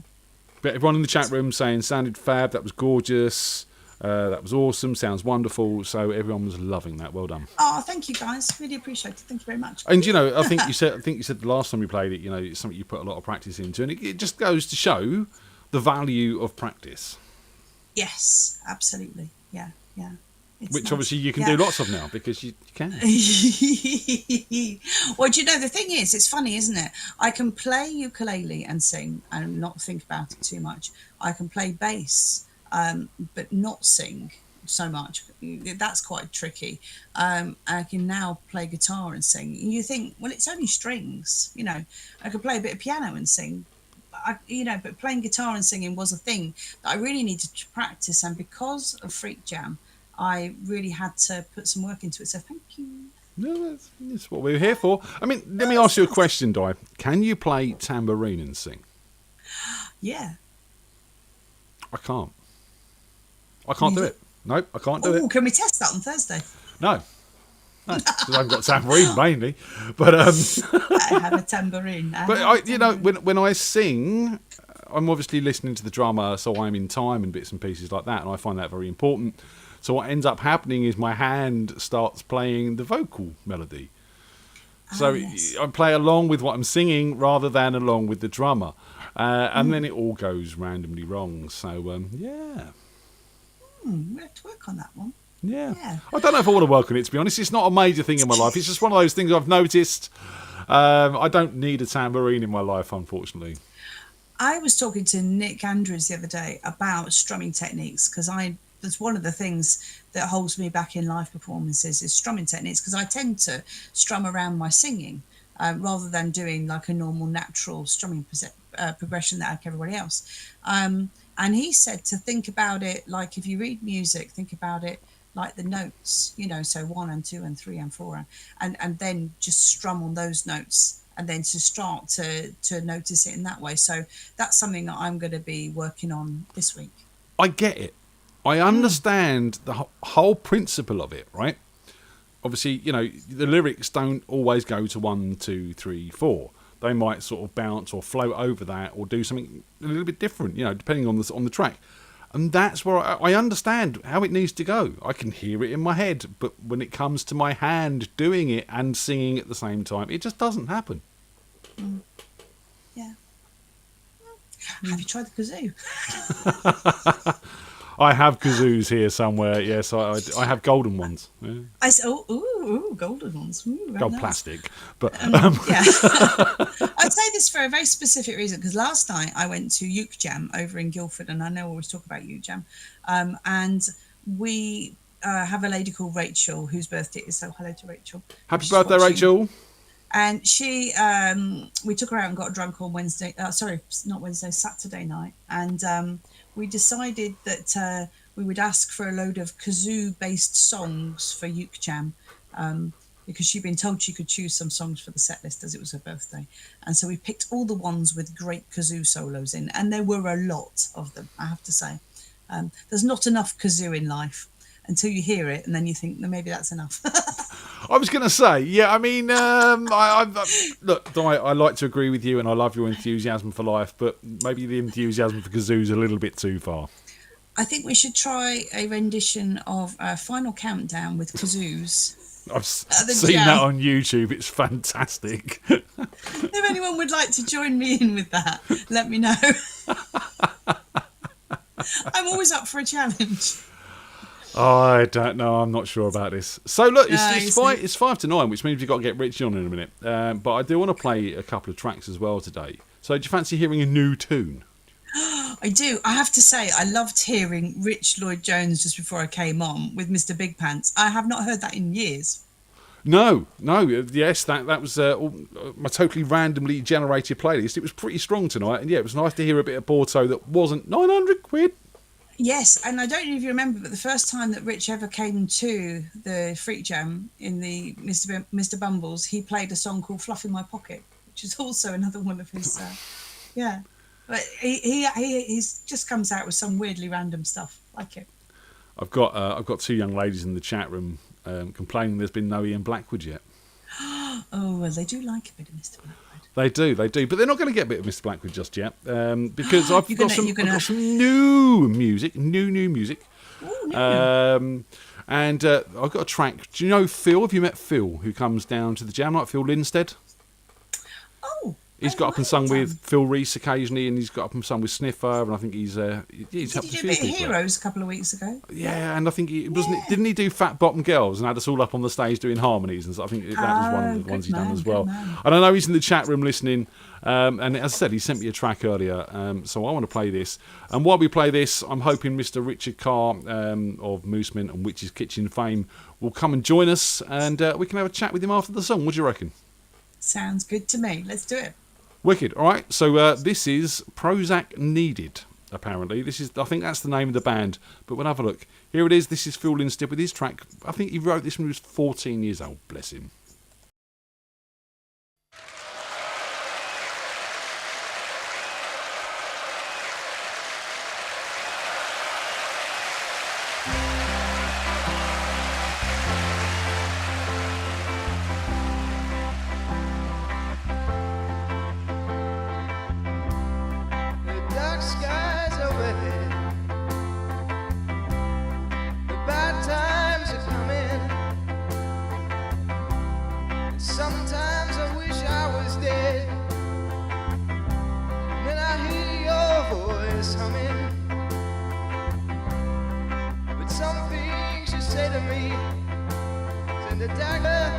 C: But everyone in the chat room saying sounded fab. That was gorgeous. That was awesome. Sounds wonderful. So everyone was loving that. Well done.
D: Oh, thank you guys. Really appreciate it. Thank you very much.
C: And I think you said the last time we played it. It's something you put a lot of practice into, and it just goes to show the value of practice.
D: Yes, absolutely. Yeah.
C: Which nice. Obviously you can do lots of now because you can.
D: Well, the thing is, it's funny, isn't it? I can play ukulele and sing and not think about it too much. I can play bass, but not sing so much. That's quite tricky. I can now play guitar and sing. And you think, well, it's only strings. I could play a bit of piano and sing. But playing guitar and singing was a thing that I really needed to practice. And because of FreakJam, I really had to put some work into it. So thank you.
C: No, that's what we're here for. I mean, let me ask you a question, Di. Can you play tambourine and sing?
D: Yeah.
C: I can't do it. Nope, I can't do it.
D: Can we test that on Thursday?
C: No. No, 'cause I've got tambourine mainly, but
D: I have a tambourine.
C: when I sing, I'm obviously listening to the drummer, so I'm in time and bits and pieces like that, and I find that very important. So what ends up happening is my hand starts playing the vocal melody. So
D: yes.
C: I play along with what I'm singing rather than along with the drummer, and then it all goes randomly wrong. So yeah.
D: We have to work on that one.
C: Yeah. I don't know if I want to work on it, to be honest. It's not a major thing in my life. It's just one of those things I've noticed. I don't need a tambourine in my life, unfortunately.
D: I was talking to Nick Andrews the other day about strumming techniques because that's one of the things that holds me back in live performances is strumming techniques, because I tend to strum around my singing rather than doing like a normal natural strumming progression that like everybody else. And he said to think about it like if you read music, think about it like the notes, so 1 and 2 and 3 and 4, and then just strum on those notes, and then to start to notice it in that way. So that's something that I'm going to be working on this week.
C: I get it. I understand the whole principle of it, right? Obviously, the lyrics don't always go to 1, 2, 3, 4. They might sort of bounce or float over that or do something a little bit different, depending on the track. And that's where I understand how it needs to go. I can hear it in my head, but when it comes to my hand doing it and singing at the same time, it just doesn't happen.
D: Yeah. Have you tried the kazoo?
C: I have kazoos here somewhere. Yes, I have golden ones. Yeah.
D: I said, ooh, golden ones. Ooh,
C: Gold
D: nice.
C: Plastic. But
D: Yeah. I'd say this for a very specific reason, because last night I went to FreakJam over in Guildford, and I know we always talk about FreakJam, and we have a lady called Rachel whose birthday is, so hello to Rachel.
C: Happy birthday, Rachel.
D: And she, we took her out and got drunk on Saturday night. And we decided that we would ask for a load of kazoo-based songs for FreakJam, because she'd been told she could choose some songs for the set list as it was her birthday. And so we picked all the ones with great kazoo solos in, and there were a lot of them, I have to say. There's not enough kazoo in life until you hear it, and then you think, maybe that's enough.
C: I was going to say, yeah, I mean, look, I like to agree with you, and I love your enthusiasm for life, but maybe the enthusiasm for kazoo's a little bit too far.
D: I think we should try a rendition of Final Countdown with kazoos.
C: I've seen that on YouTube. It's fantastic.
D: If anyone would like to join me in with that, let me know. I'm always up for a challenge.
C: I don't know. I'm not sure about this. So look, it's 5 to 9, which means we've got to get Richie on in a minute. But I do want to play a couple of tracks as well today. So do you fancy hearing a new tune?
D: I do. I have to say, I loved hearing Rich Lloyd-Jones just before I came on with Mr. Big Pants. I have not heard that in years.
C: No. Yes, that was my totally randomly generated playlist. It was pretty strong tonight. And yeah, it was nice to hear a bit of Porto that wasn't 900 quid.
D: Yes, and I don't know if you remember, but the first time that Rich ever came to the FreakJam in the Mr. Bumbles, he played a song called Fluff in My Pocket, which is also another one of his, yeah. But he just comes out with some weirdly random stuff, like it.
C: I've got two young ladies in the chat room complaining there's been no Ian Blackwood yet.
D: Oh, well, they do like a bit of Mr. Blackwood.
C: They do, but they're not going to get a bit of Mr. Blackwood just yet, because I've got some new music.
D: Ooh,
C: and I've got a track. Do you know Phil? Have you met Phil, who comes down to the jam night? Phil Lindstead.
D: Oh.
C: He's got up and sung with Phil Reese occasionally, and he's got up and sung with Sniffer, and I think he's helped a few people.
D: Did he do a bit of Heroes a couple of weeks ago?
C: Yeah, and I think didn't he do Fat Bottom Girls and had us all up on the stage doing harmonies and stuff? I think that was one of the ones he's done as well. And I know he's in the chat room listening, and as I said, he sent me a track earlier, so I want to play this. And while we play this, I'm hoping Mr. Richard Carr of Mooseman and Witch's Kitchen fame will come and join us, and we can have a chat with him after the song. What do you reckon? Sounds good to me. Let's do it. Wicked. All right. So this is Prozac Needed. Apparently, I think that's the name of the band. But we'll have a look. Here it is. This is Phil Lindstead with his track. I think he wrote this when he was 14 years old. Bless him.
B: skies overhead. The bad times are coming. And sometimes I wish I was dead. Then I hear your voice humming. But some things you say to me send a dagger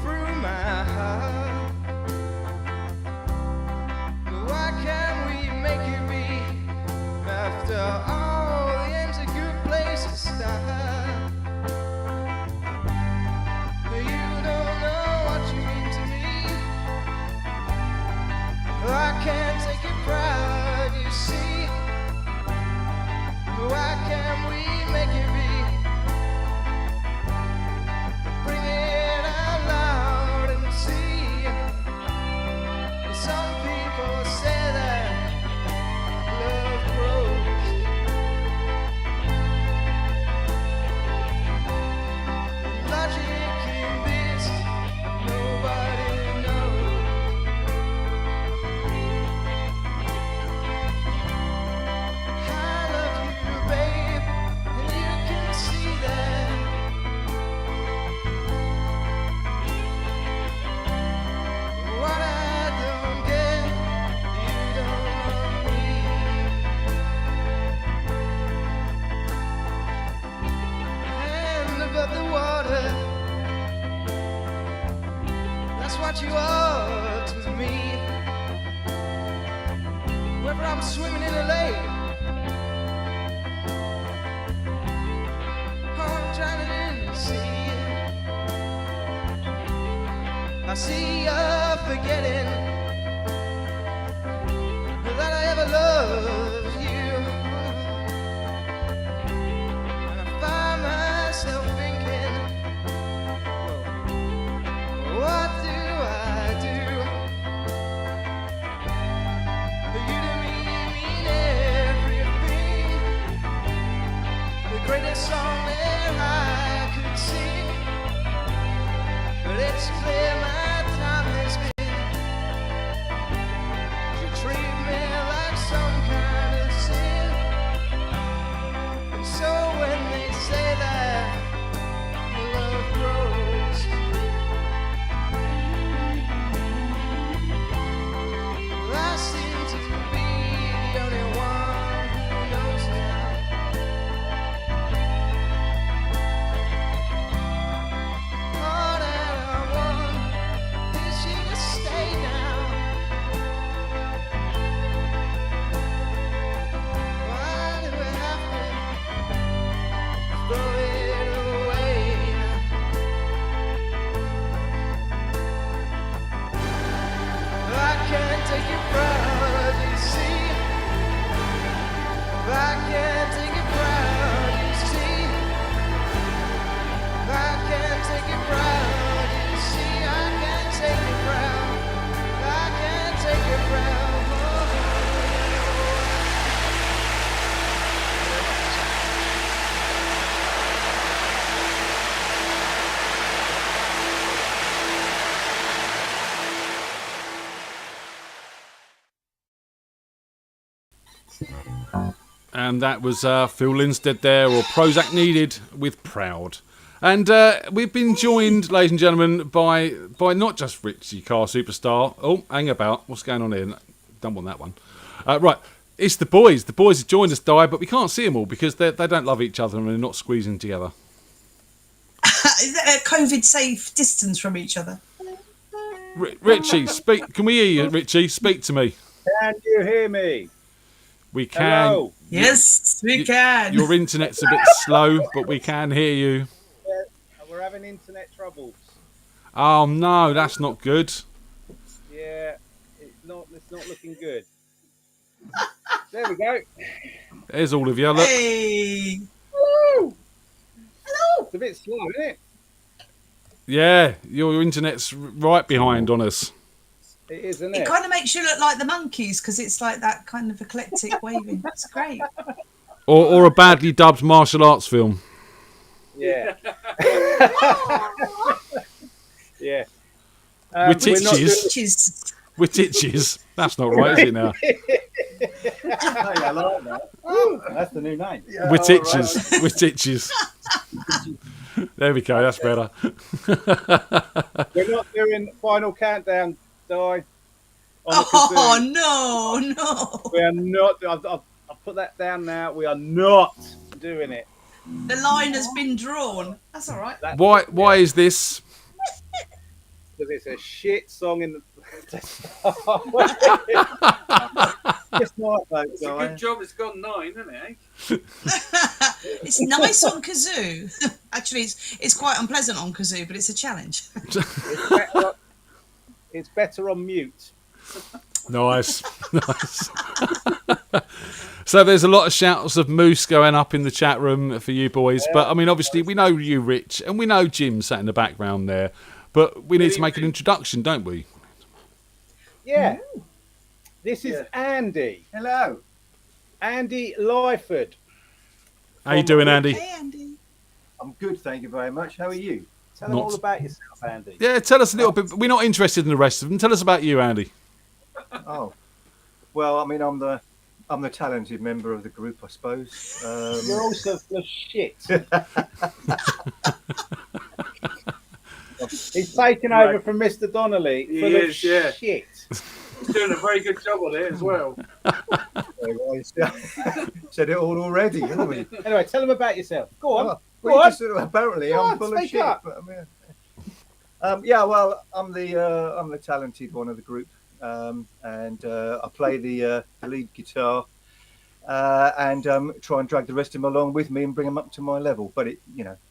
B: through my heart. Why can't we make it be? After all, the end's a good place to start. You don't know what you mean to me. I can't take it proud, you see. Why can't we make it be? Bring it out loud and see. Some people say that love grows. Logic in this, nobody knows. I love you, babe, and you can see that. What I don't get, you don't love me. Hand above the water, that's what you are to me. Whether I'm swimming in a lake or I'm drowning in the sea, I see you forgetting that I ever loved you. And I find myself thinking, what do I do? You to me mean everything. The greatest song that I could sing. But it's clear my time has been. You treat me like some kind of sin. And so when they say that love grows, I seem to be the only one who knows now. All that I want is you to stay now. Why do we have to throw it away? I can't take it proud, you see. I can't take it proud, you see. I can't take it proud, you see. I can't take it proud. I can't take it proud.
C: And that was Phil Linstead there, or Prozac Needed, with Proud. And we've been joined, ladies and gentlemen, by not just Richie Car Superstar. Oh, hang about. What's going on here? Don't want that one. Right, it's the boys. The boys have joined us, Di, but we can't see them all because they don't love each other and they're not squeezing together.
D: Is that a COVID-safe distance from each other?
C: Richie, speak. Can we hear you, Richie? Speak to me.
E: Can you hear me?
C: We can.
E: Hello.
D: Yes, we can.
C: Your internet's a bit slow, but we can hear you.
E: Yeah, we're having internet troubles.
C: Oh no, that's not good.
E: Yeah, it's not looking good. There we go.
C: There's all of you. Look.
D: Hey.
E: Woo!
D: Hello.
E: It's a bit slow, isn't it?
C: Yeah, your internet's right behind on us.
E: It is, isn't
D: It
E: it?
D: kind of makes you look like the Monkeys because it's like that kind of eclectic waving. It's great.
C: Or a badly dubbed martial arts film.
E: Yeah. Yeah.
C: With
E: we're not
C: itches.
D: Which is
C: With itches. That's not right, is it now?
F: I like that. Ooh, that's the new name.
C: We're titches. We're titches. There we go. That's better.
E: We're not doing final countdown, Di. On the
D: Oh
E: kazoo.
D: no.
E: We are not. I've put that down now. We are not doing it.
D: The line has been drawn. That's all right.
C: Why is this?
E: Because it's a shit song in the.
F: Just like that,
A: It's a
F: guy.
A: good job it's gone 9, isn't it?
D: It's nice on kazoo. Actually, it's quite unpleasant on kazoo, but it's a challenge.
E: It's better on mute.
C: Nice. Nice. So there's a lot of shouts of moose going up in the chat room for you boys. But I mean, obviously, we know you, Rich, and we know Jim sat in the background there. But we need to make an introduction, don't we?
E: Yeah. This is Andy.
F: Hello.
E: Andy Lyford.
C: How you doing, Andy?
D: Hey, Andy.
F: I'm good, thank you very much. How are you?
E: Tell them
C: Not-
E: all about yourself, Andy.
C: Yeah, tell us a little bit. We're not interested in the rest of them. Tell us about you, Andy.
F: Oh, well, I mean, I'm the talented member of the group, I suppose.
E: You're also full of shit. He's taken over from Mr. Donnelly.
A: He
E: Full of
A: is, yeah.
E: shit.
A: He's doing a very good job on it as well.
F: Said it all already, haven't we?
E: Anyway, tell them about yourself. Go on.
F: Well,
E: Go on.
F: just, apparently,
E: Go
F: I'm
E: on,
F: full of
E: speak
F: shit.
E: up.
F: But, I mean, yeah, well, I'm the talented one of the group, and I play the lead guitar, and try and drag the rest of them along with me and bring them up to my level. But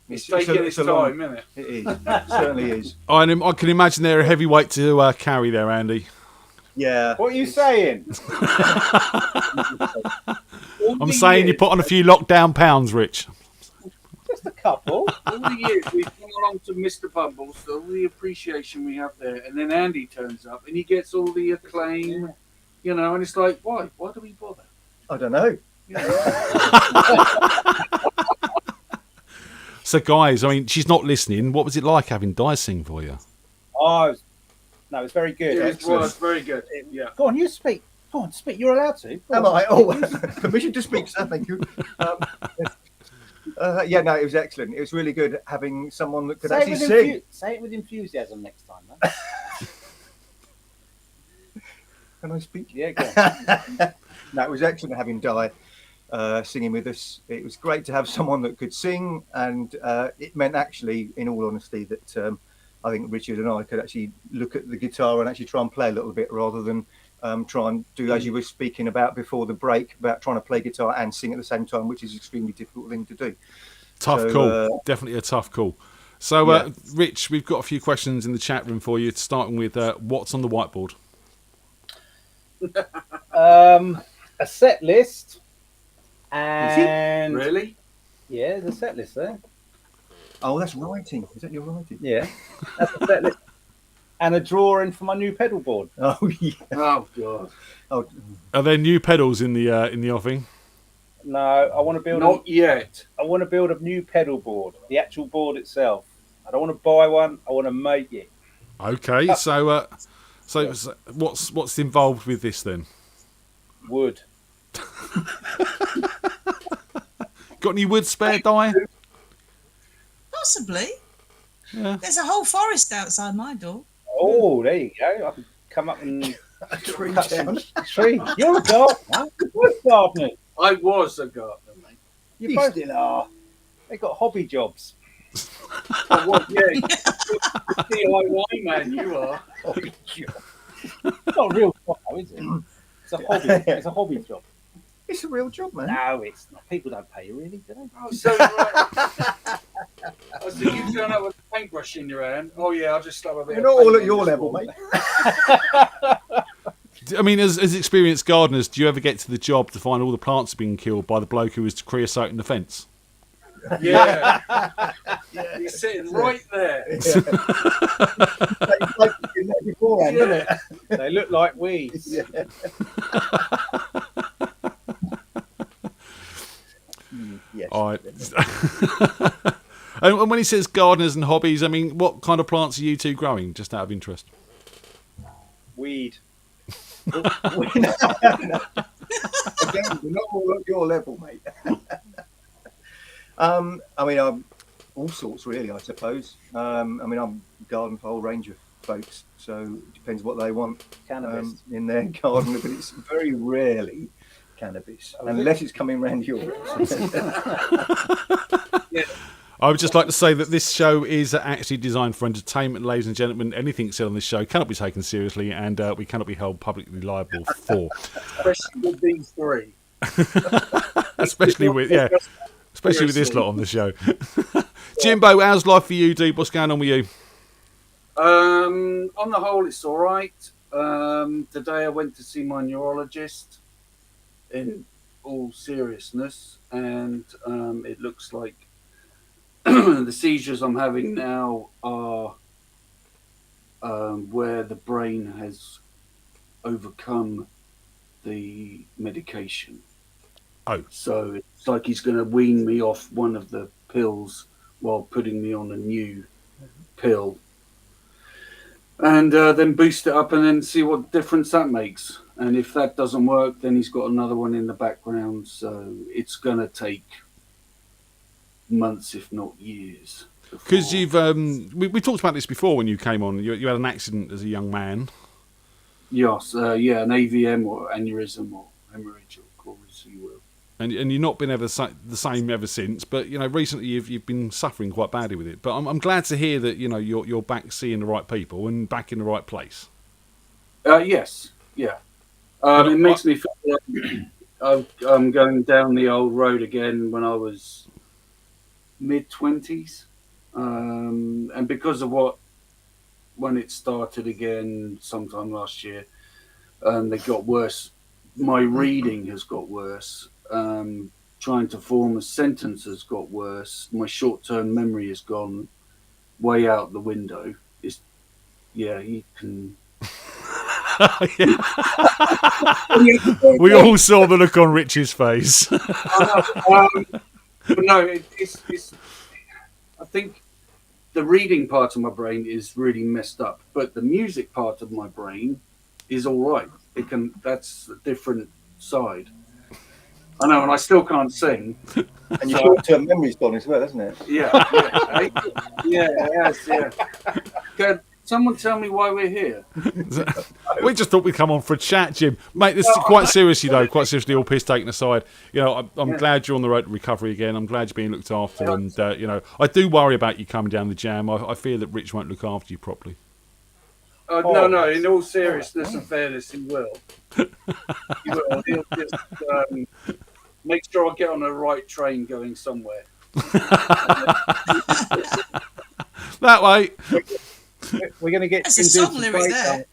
A: It's taking its time, isn't it?
F: It is. It certainly is.
C: I can imagine they're a heavy weight to carry there, Andy.
F: Yeah.
E: What are you saying?
C: I'm saying you put on a few lockdown pounds, Rich.
E: Just a couple.
A: All the years we've come along to Mr. Bumbles, all the appreciation we have there, and then Andy turns up and he gets all the acclaim, and it's like, why? Why do we bother?
F: I don't know.
C: So, guys, I mean, she's not listening. What was it like having Di sing for you?
E: Oh, no, it's very good.
A: It was very good. Yeah.
E: Go on, you speak. Go on, speak. You're allowed to. Go
F: Am
E: on.
F: I? Oh, permission to speak, sir. Thank you. Yeah, no, it was excellent. It was really good having someone that could actually sing.
E: Say it with enthusiasm next time, man.
F: Can I speak?
E: Yeah, go on.
F: No, it was excellent having Di singing with us. It was great to have someone that could sing, and it meant actually, in all honesty, that I think Richard and I could actually look at the guitar and actually try and play a little bit rather than try and do, as you were speaking about before the break, about trying to play guitar and sing at the same time, which is an extremely difficult thing to do.
C: Tough call. Definitely a tough call. So,
F: Yeah.
C: Rich, we've got a few questions in the chat room for you, starting with what's on the whiteboard?
E: A set list. And
A: Really?
E: yeah, there's a set list there.
F: Oh, that's writing. Is that your writing?
E: Yeah, that's a set list. And a drawing for my new pedal board.
F: Oh, yeah.
A: Oh, God.
F: Oh,
C: Are there new pedals in the offing?
E: No, I want to build.
A: Not yet.
E: I want to build a new pedal board. The actual board itself. I don't want to buy one. I want to make it.
C: Okay, so what's involved with this then?
E: Wood.
C: Got any wood spare, Di?
D: Possibly.
C: Yeah.
D: There's a whole forest outside my door.
E: Oh, there you go. I can come up and
F: a tree
E: cut
F: tent.
E: some tree. You're a gardener. Wood gardener.
A: I was a gardener, mate.
E: You both are. They got hobby jobs.
A: I was, yeah. DIY man, you are.
E: Hobby job. It's not a real job, though, is it? It's a hobby. It's a hobby job.
F: It's a real job, man.
E: No, it's not. People don't pay you, really, do they?
A: Oh, so right. I was thinking you turn up with a paintbrush in your hand. Oh, yeah, I'll just slap a bit
F: You're
A: of
F: not all
A: paint
F: at
A: on
F: your
A: this
F: level,
A: wall.
F: mate.
C: I mean, as experienced gardeners, do you ever get to the job to find all the plants are being killed by the bloke who was creosoting the fence?
A: Yeah. He's sitting right there.
F: Beforehand,
A: Yeah.
F: isn't it?
E: They look like weeds.
F: Yeah. Yes.
C: All right. And when he says gardeners and hobbies, I mean, what kind of plants are you two growing, just out of interest?
E: Weed.
F: Again, your level, mate. I mean, I'm all sorts, really, I suppose. I mean, I'm garden for a whole range of folks, so it depends what they want
E: Cannabis.
F: in their garden, but it's very rarely cannabis, unless it's coming round yours.
C: I would just like to say that this show is actually designed for entertainment, ladies and gentlemen. Anything said on this show cannot be taken seriously, and we cannot be held publicly liable for.
G: Especially with these three.
C: especially with this lot on the show. Jimbo, how's life for you, dude? What's going on with you?
G: On the whole, it's all right. Today I went to see my neurologist in all seriousness, and it looks like the seizures I'm having now are where the brain has overcome the medication.
C: Oh.
G: So it's like he's going to wean me off one of the pills while putting me on a new pill. And then boost it up and then see what difference that makes. And if that doesn't work, then he's got another one in the background. So it's going to take months, if not years.
C: Because you've we talked about this before when you came on. You had an accident as a young man.
G: Yes, an AVM or aneurysm or hemorrhage, or call it as you will.
C: And you've not been ever the same ever since. But recently you've been suffering quite badly with it. But I'm glad to hear that you're back seeing the right people and back in the right place.
G: Yes, yeah. It makes me feel like I'm going down the old road again when I was mid-20s, and because of when it started again sometime last year, they got worse. My reading has got worse. Trying to form a sentence has got worse. My short-term memory has gone way out the window. You can.
C: We all saw the look on Rich's face.
G: But no, it's. I think the reading part of my brain is really messed up, but the music part of my brain is all right. That's a different side. I know, and I still can't sing.
F: And your short-term memory's gone as well, hasn't it?
G: Yeah. Yes. Can someone tell me why we're here?
C: We just thought we'd come on for a chat, Jim. Mate, this is quite seriously, all piss taken aside. I'm glad you're on the road to recovery again. I'm glad you're being looked after. And, I do worry about you coming down the jam. I fear that Rich won't look after you properly.
G: No, in all seriousness and fairness, he will. He will. He'll just make sure I get on the right train going somewhere.
C: That way.
E: We're going to get.
D: That's a song lyric there.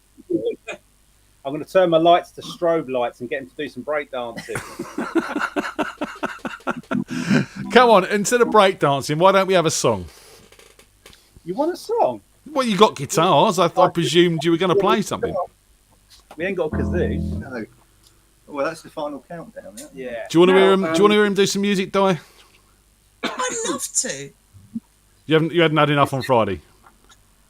E: I'm going to turn my lights to strobe lights and get him to do some break dancing.
C: Come on, instead of break dancing, why don't we have a song?
E: You want a song?
C: Well, you got guitars. I presumed you were going to play something.
E: We ain't got a kazoo.
F: No. Well, that's the final countdown.
E: Yeah.
C: Do you want to hear him? Do you want to hear him do some music, Di?
D: I'd love to.
C: You hadn't had enough on Friday.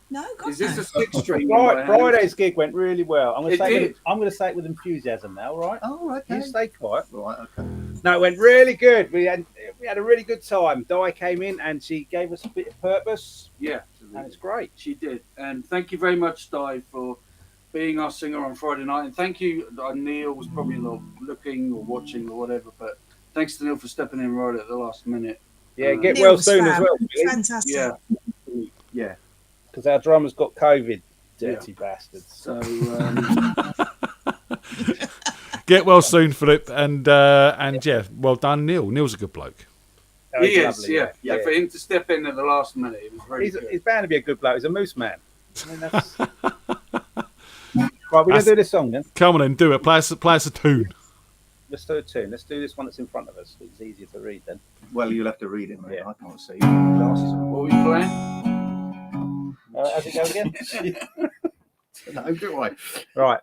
D: No, God,
G: Is this
D: no.
G: a six-string?
E: Friday's gig went really well. I'm going
G: It
E: to say it with enthusiasm now, all right?
F: Oh, okay.
E: You stay quiet.
F: Right, okay.
E: No, it went really good. We had a really good time. Di came in and she gave us a bit of purpose,
G: Yeah,
E: and it's great.
G: she did. And thank you very much, Di, for being our singer on Friday night. And thank you, Neil was probably not looking or watching or whatever, but thanks to Neil for stepping in right at the last minute.
E: Yeah, get
D: Neil
E: well
D: was
E: soon
D: fab.
E: as well. Really.
D: Fantastic.
G: Yeah,
E: Because our drummer's got COVID, dirty bastards.
G: so
C: Get well soon, Philip, and yeah, well done, Neil. Neil's a good bloke.
E: Oh,
G: he
E: he's
G: is,
E: lovely,
G: yeah. For him to step in at the last minute, it was very good.
E: He's bound to be a good bloke. He's a moose man. I mean, that's... Right, we're going to do this song then.
C: Come on then, do it. Play us a tune.
E: Let's do a tune. Let's do this one that's in front of us. It's easier to read then.
F: Well, you'll have to read it, mate.
E: Yeah.
F: I can't see. Glasses on.
G: What are we playing?
E: How's it go again?
F: No, do I?
E: Right.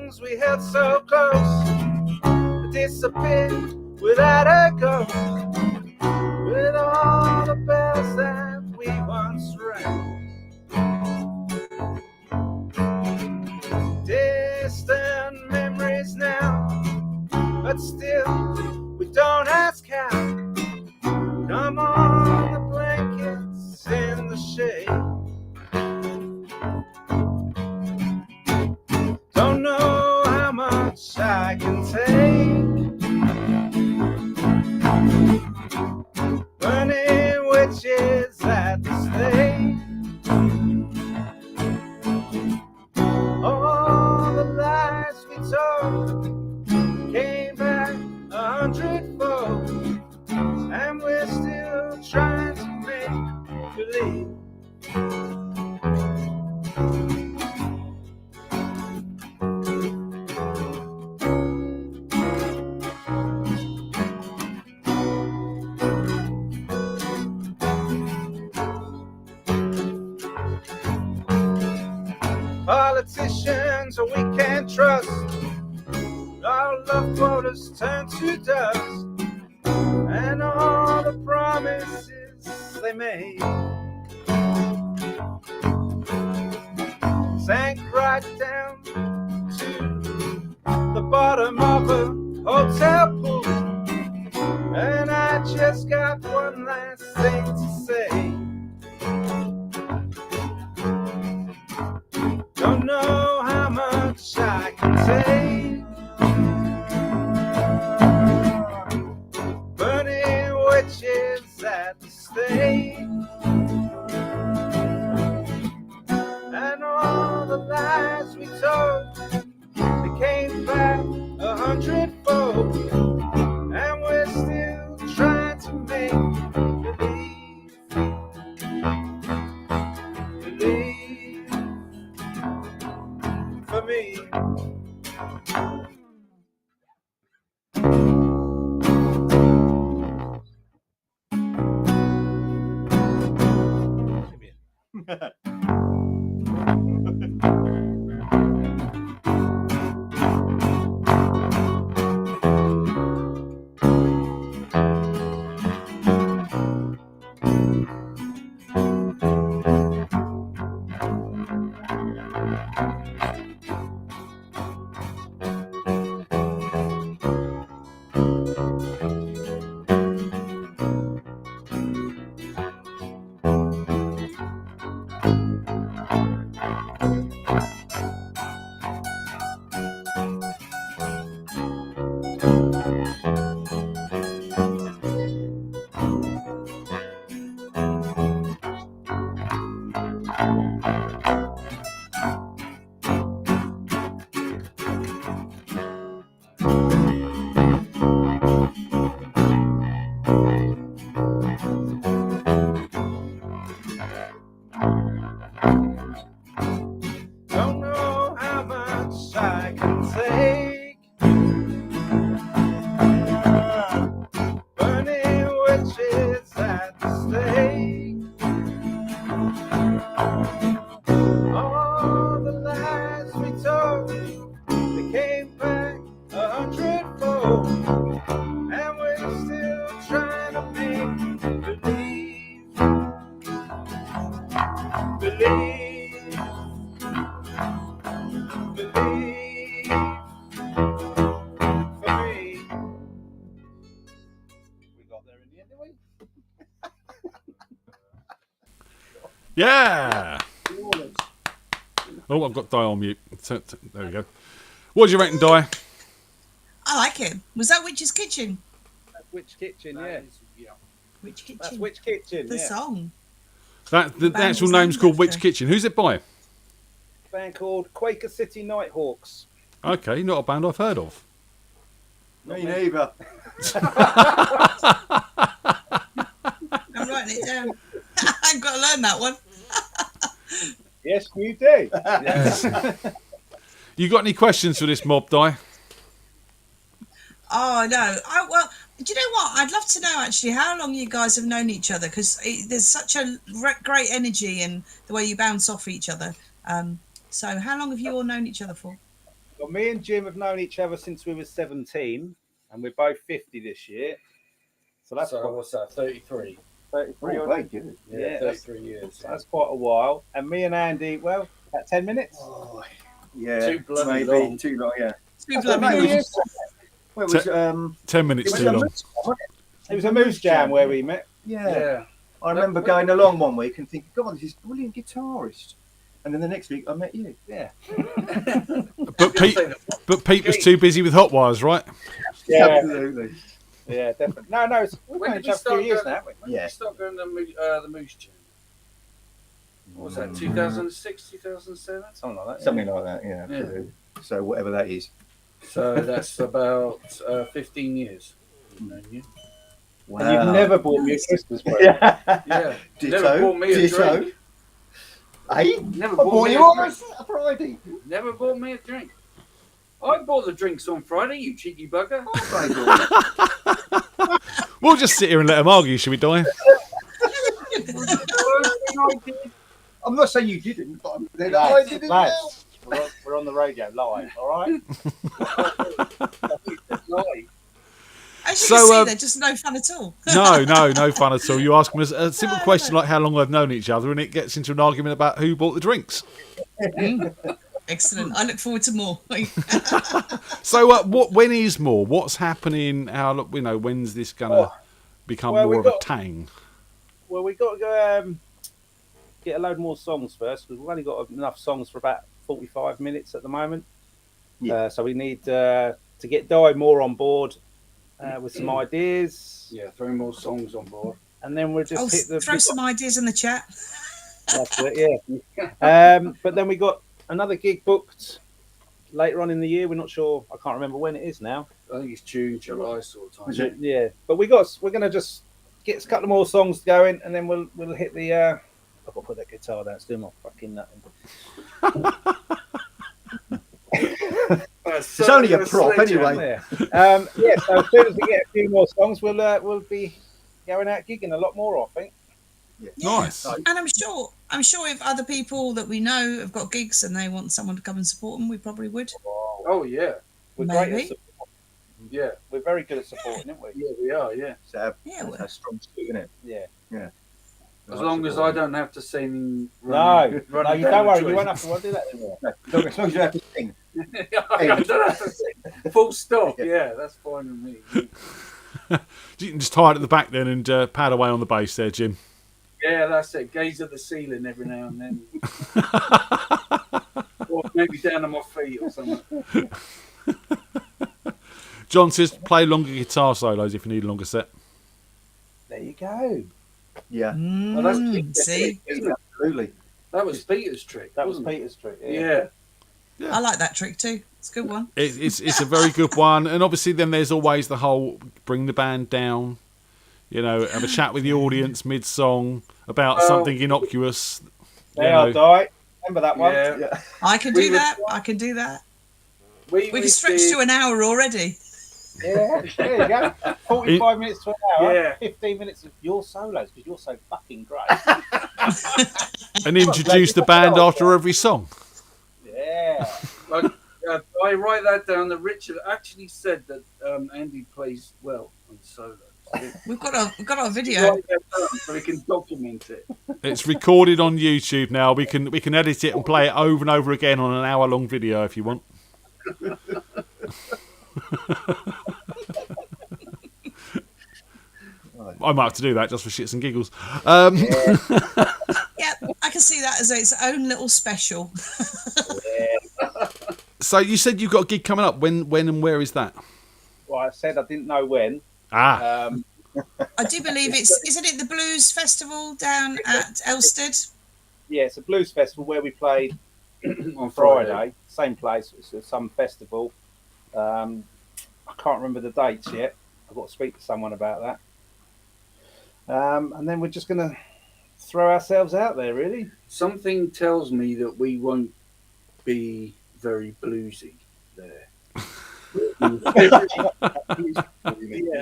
E: things we held so close disappeared without a ghost. With all the bells that we once rang, distant memories now, but still we don't ask how. Come on, the blankets in the shade. Don't know how much I can take. Burning witches at the stake. All the lies we told came back 100-fold, and we're still trying to make believe. Politicians we can't trust. Our love quotas turn to dust, and all the promises they made sank right down to the bottom of a hotel pool. And I just got one last thing to say. Don't know how much I can take. Burning witches at the stake. And all the lies we told, they came back 100-fold. And we're still trying to make believe for me. Don't know how much I can take. Burning witches at the stake. All the lies we told, they came back 100-fold. And we're still trying to make believe. Believe. Believe for me. We got there in the end, didn't we?
C: Yeah. Oh, I've got Di on mute. There we go. What do you reckon, Di?
D: I like it. Was that Witch's Kitchen?
E: That's Witch Kitchen, yeah.
D: Witch Kitchen.
E: That's Witch Kitchen,
D: The
E: yeah.
D: song.
C: The
D: band
C: actual
D: is
C: name's
D: named
C: called
D: after.
C: Witch Kitchen. Who's it by?
E: Band called Quaker City Nighthawks.
C: Okay, not a band I've heard of.
F: Me neither.
D: I'm writing it down. I've got to learn that one.
E: Yes, you do.
C: You got any questions for this mob, Di?
D: Oh, no. Well, do you know what? I'd love to know, actually, how long you guys have known each other, because there's such a great energy in the way you bounce off each other. So how long have you all known each other for?
E: Well, me and Jim have known each other since we were 17, and we're both 50 this year. So that's
G: what's that? 33.
E: 33
F: Oh,
E: or
F: very good.
G: Yeah,
E: that's
G: 33 years.
E: so that's quite a while. And me and Andy, well, about 10 minutes.
G: Oh,
F: Yeah,
G: Too bloody
F: maybe
G: long.
F: too long. Yeah.
D: Too
F: Well,
D: bloody
F: maybe
D: long.
F: well, it was,
C: 10 minutes
F: it was
C: too
F: a
C: long.
F: moose, wasn't it?
E: It was a moose jam where we met.
F: Yeah.
G: yeah.
F: I remember going along one week and thinking, God, this is a brilliant guitarist. And then the next week I met you.
E: Yeah.
C: But Pete was too busy with Hot Wires, right?
E: Yeah.
F: Absolutely.
E: Yeah, definitely. No, we've
G: When
E: known
G: did
E: each
G: we
E: other for a few
G: start
E: years
G: going?
E: now, haven't
G: When did
F: Yeah.
G: we start going to the Moose Jam? What was that? 2006, 2007?
E: we? Something like that.
F: Something like that, yeah.
G: Yeah.
F: Absolutely. So whatever that is.
G: So that's about 15 years. I've known you.
F: Wow.
E: And you've never bought me a Christmas present.
F: Yeah.
G: Yeah.
F: Ditto.
G: Never bought me a
F: Ditto.
G: drink.
F: Hey?
G: Never
F: I
G: bought
F: bought
G: me
F: you
G: a
F: on
G: drink.
F: a Friday.
G: Never bought me a drink. I bought the drinks on Friday, you cheeky bugger.
C: We'll just sit here and let them argue, shall we, Di?
F: I'm not saying you didn't, but I'm saying I
E: Lads,
F: didn't.
E: lads, we're on the radio live, all right?
D: As you
C: So,
D: can see,
C: um,
D: they're just no fun at all.
C: No fun at all. You ask them a simple question like how long they've known each other, and it gets into an argument about who bought the drinks.
D: Excellent. I look forward to more.
C: So, when is more? What's happening? When's this gonna become
E: well,
C: more of a tang?
E: Well, we've got to go get a load more songs first, because we've only got enough songs for about 45 minutes at the moment.
F: Yeah.
E: So we need to get Di more on board with some ideas.
G: Yeah, 3 more songs on board.
E: And then we'll just hit the...
D: throw some ideas in the chat.
E: That's it, yeah. But then we got another gig booked later on in the year. We're not sure. I can't remember when it is now.
G: I think it's June, July sort of time.
F: Is it?
E: Yeah. But we're going to just get a couple more songs going, and then we'll hit the... I've got to put that guitar down. It's doing my fucking nothing.
F: It's only a prop anyway.
E: Yeah. So as soon as we get a few more songs, we'll be going out gigging a lot more, I think.
F: Yeah.
C: Nice.
D: And I'm sure if other people that we know have got gigs and they want someone to come and support them, we probably would.
G: Oh, yeah.
E: We're
D: Maybe.
E: great at support.
G: Yeah.
E: We're very good at supporting, aren't we?
G: Yeah, we are, yeah.
F: So
D: Yeah,
F: that's a strong suit, isn't it?
E: Yeah.
G: As long as I don't have to sing.
E: No, you
G: down
E: don't
G: the
E: worry.
G: joint.
E: You won't have to do that anymore.
F: No, as long as you have to sing.
G: I don't have to sing. Full stop. Yeah, that's fine with me.
C: You can just tie it at the back then and pad away on the bass there, Jim.
G: Yeah, that's it. Gaze at the ceiling every now and then. Or maybe down on my feet or something.
C: John says play longer guitar solos if you need a longer set.
E: There you go.
F: Yeah.
G: Oh, that's
D: See,
F: Absolutely.
G: That was Peter's trick.
E: That was
G: wasn't it?
E: Peter's trick.
G: Yeah.
D: I like that trick too. It's a good one.
C: It's a very good one, and obviously then there's always the whole bring the band down. Have a chat with the audience mid-song about something innocuous.
E: There I die. Remember that one?
F: Yeah.
D: I can do that. I can do that. We can stretch to an hour already.
E: Yeah, there you go. 45 minutes to an hour.
G: Yeah.
E: 15 minutes of your solos, because you're so fucking great.
C: And introduce the band after every song.
E: Yeah.
G: Like, I write that down that Richard actually said that Andy plays well on solo.
D: We've got a video.
G: Write that down so we can document it.
C: It's recorded on YouTube now. We can edit it and play it over and over again on an hour-long video if you want. I might have to do that just for shits and giggles.
D: Yeah, I can see that as its own little special.
C: So you said you've got a gig coming up. When and where is that?
E: Well, I said I didn't know when.
C: Ah,
D: I do believe isn't it the Blues Festival down at Elstead?
E: Yeah, it's a blues festival where we played
G: On
E: Friday. Same place. It's some festival. I can't remember the dates yet. I've got to speak to someone about that. And then we're just going to throw ourselves out there, really.
G: Something tells me that we won't be very bluesy there. Yeah,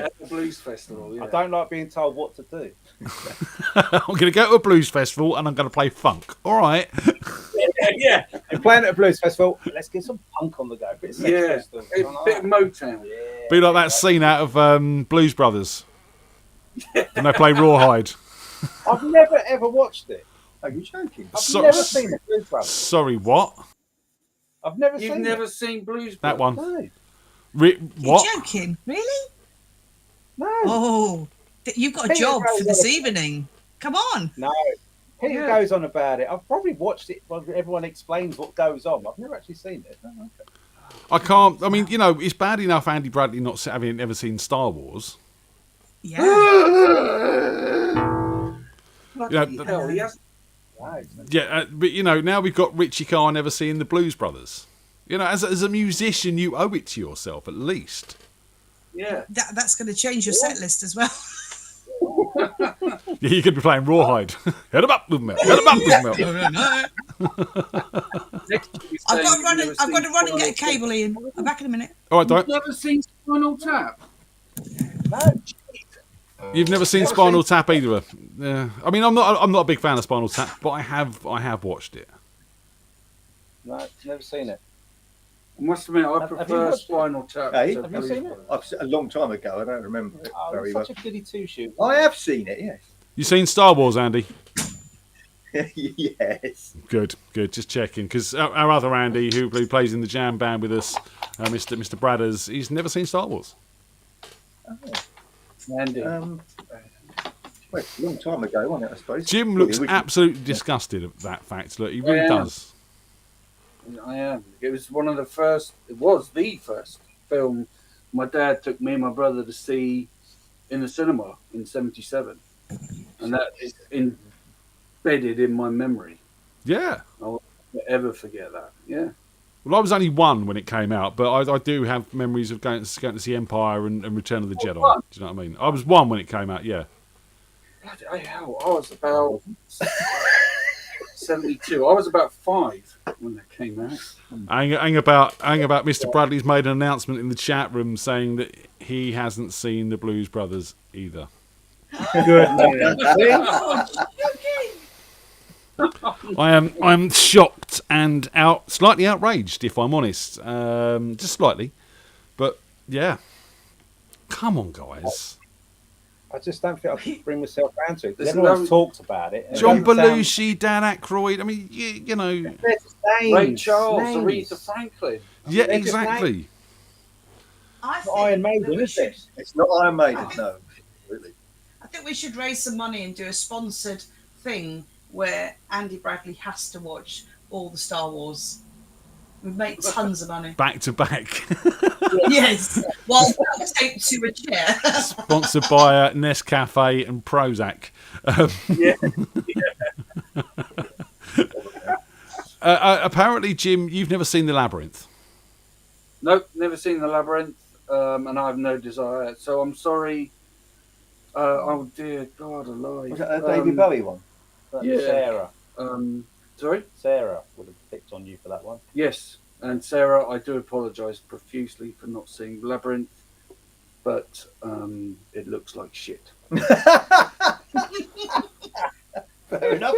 G: at the blues festival. Yeah.
E: I don't like being told what to do.
C: I'm going to go to a blues festival and I'm going to play funk. All right.
E: yeah. And playing at a blues festival, let's get some punk on the go. A bit of Sex
G: Yeah,
E: Pistols,
G: a
E: something
G: bit of
E: like that.
G: Motown.
E: Yeah.
C: Be like that scene out of Blues Brothers when they play Rawhide.
E: I've never ever watched it.
F: Are you joking?
E: I've
C: So-
E: never seen the Blues Brothers.
C: Sorry, what?
E: I've never
G: You've
E: seen
G: never
E: it.
G: seen Blues
C: That
G: Brothers?
C: one.
E: No.
C: What?
D: You're joking? Really?
E: No.
D: Oh, you've got a
E: Peter
D: job
E: goes
D: for
E: on
D: this
E: a-
D: evening. Come on.
E: No. Peter
G: Yeah.
E: goes on about it. I've probably watched it when everyone explains what goes on. I've never actually seen it. Oh, okay.
C: I can't. I mean, you know, it's bad enough Andy Bradley not having ever seen Star Wars.
D: Yeah.
C: You know,
G: Hell, he has.
E: Right.
C: yeah, but you know, now we've got Richie Carr never seeing the Blues Brothers. You know, as a musician, you owe it to yourself at least.
G: Yeah.
D: That's going to change your set list as well.
C: Yeah, you could be playing Rawhide. Head 'em up with me. Head 'em up with me.
D: I've got to run and get a cable, Ian. I'm back in a minute.
C: All right,
G: You've
C: don't.
G: never seen Spinal Tap?
E: No.
C: You've never seen Spinal Tap either. Yeah. I mean, I'm not a big fan of Spinal Tap, but I have watched it.
E: No, never seen it.
G: I must admit, I
E: Have you
G: prefer
E: watched it?
G: Spinal Tap.
F: Hey,
G: to
E: have you
G: Blues
E: seen it?
G: Brothers.
F: A long time ago. I don't remember it
E: Oh,
F: very
E: it's
F: well.
E: such a goody two-shoot.
F: I have seen it. Yes.
C: You seen Star Wars, Andy?
F: Yes.
C: Good. Just checking, because our other Andy, who plays in the jam band with us, Mr. Bradders, he's never seen Star Wars.
G: Andy.
F: Well, it's a long time ago, wasn't it? I suppose.
C: Jim
F: Well,
C: looks
F: the original-
C: absolutely disgusted at that fact. Look, he really
G: Yeah.
C: does.
G: I am. It was one of the first. It was the first film my dad took me and my brother to see in the cinema in '77, and that is embedded in my memory.
C: Yeah.
G: I'll never ever forget that. Yeah.
C: Well, I was only one when it came out, but I do have memories of going to see Empire and Return of the Jedi.
G: one?
C: Do you know what I mean? I was one when it came out, yeah.
G: Bloody hell! I was about 72. I was about 5 when that came out.
C: Hang about Mr. Bradley's made an announcement in the chat room saying that he hasn't seen the Blues Brothers either.
E: Good man.
C: I'm shocked and slightly outraged, if I'm honest. Just slightly. But, yeah. Come on, guys.
E: I just don't think I can bring myself around to it. 'Cause
G: Listen,
E: everyone's talked about it. and it
C: John
E: doesn't sound-
C: Belushi, Dan Aykroyd. I mean, you know.
E: They're just names,
G: Ray Charles,
E: names.
G: Aretha Franklin.
C: Yeah,
E: They're just
C: exactly.
D: I
E: Not Iron Maiden,
D: that we
E: is it?
D: should-
F: It's not Iron Maiden, no. Really.
D: I think we should raise some money and do a sponsored thing where Andy Bradley has to watch all the Star Wars. We'd make tons of money.
C: Back to back.
D: Yes, while taped to a chair.
C: Sponsored by Nescafe and Prozac. Apparently, Jim, you've never seen The Labyrinth.
G: Nope, never seen The Labyrinth, and I have no desire. So I'm sorry. Oh dear God alive.
F: Was that a David Bowie one?
G: Yeah.
E: Sarah.
G: Sorry?
E: Sarah would have picked on you for that one.
G: Yes. And Sarah, I do apologise profusely for not seeing Labyrinth, but it looks like shit.
F: Fair enough.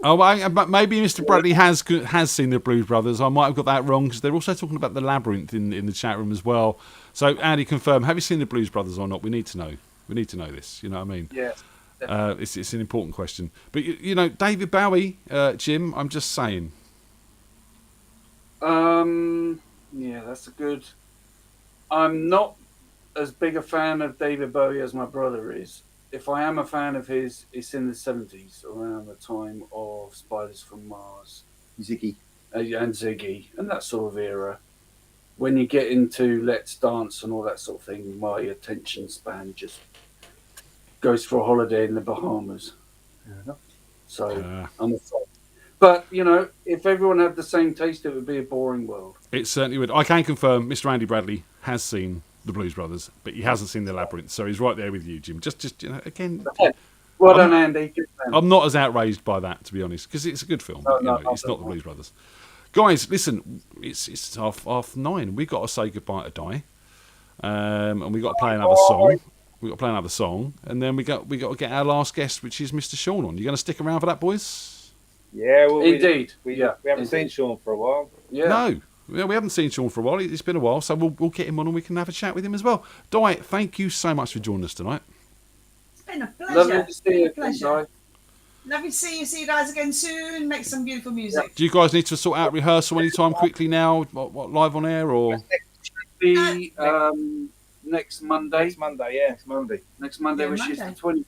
C: Oh, but maybe Mr. Bradley has seen the Blues Brothers. I might have got that wrong because they're also talking about The Labyrinth in the chat room as well. So, Andy, confirm, have you seen the Blues Brothers or not? We need to know. We need to know this. You know what I mean?
G: Yeah.
C: It's an important question. But, you know, David Bowie, Jim, I'm just saying.
G: Yeah, that's a good. I'm not as big a fan of David Bowie as my brother is. If I am a fan of his, it's in the 70s, around the time of Spiders from Mars.
F: Ziggy.
G: And Ziggy, and that sort of era. When you get into Let's Dance and all that sort of thing, my attention span just goes for a holiday in the Bahamas. So I'm afraid. But, you know, if everyone had the same taste, it would be a boring world.
C: It certainly would. I can confirm Mr. Andy Bradley has seen the Blues Brothers, but he hasn't seen The Labyrinth, so he's right there with you, Jim. Just you know, again,
G: Well done, Andy. Good man.
C: I'm not as outraged by that, to be honest, because it's a good film. But, you know, it's not the Blues Brothers. Guys, listen, it's half 9. We've got to say goodbye to Di, and we've got to play another song. We've got to play another song, and then we got to get our last guest, which is Mr. Sean on. You going to stick around for that, boys?
E: Yeah, well,
G: Indeed.
E: we
G: Yeah,
E: haven't seen
G: indeed.
E: Sean for a while.
G: Yeah.
C: No. Yeah, we haven't seen Sean for a while. It's been a while, so we'll get him on and we can have a chat with him as well. Di, thank you so much for joining us tonight.
D: It's been a pleasure.
G: Lovely to see you.
D: Pleasure. Lovely to see you. See you guys again soon. Make some beautiful music.
C: Do you guys need to sort out rehearsal anytime quickly now? What live on air or?
G: Be next Monday.
E: Next Monday, yeah.
G: Next Monday,
D: Yeah,
G: which is
D: Monday.
G: the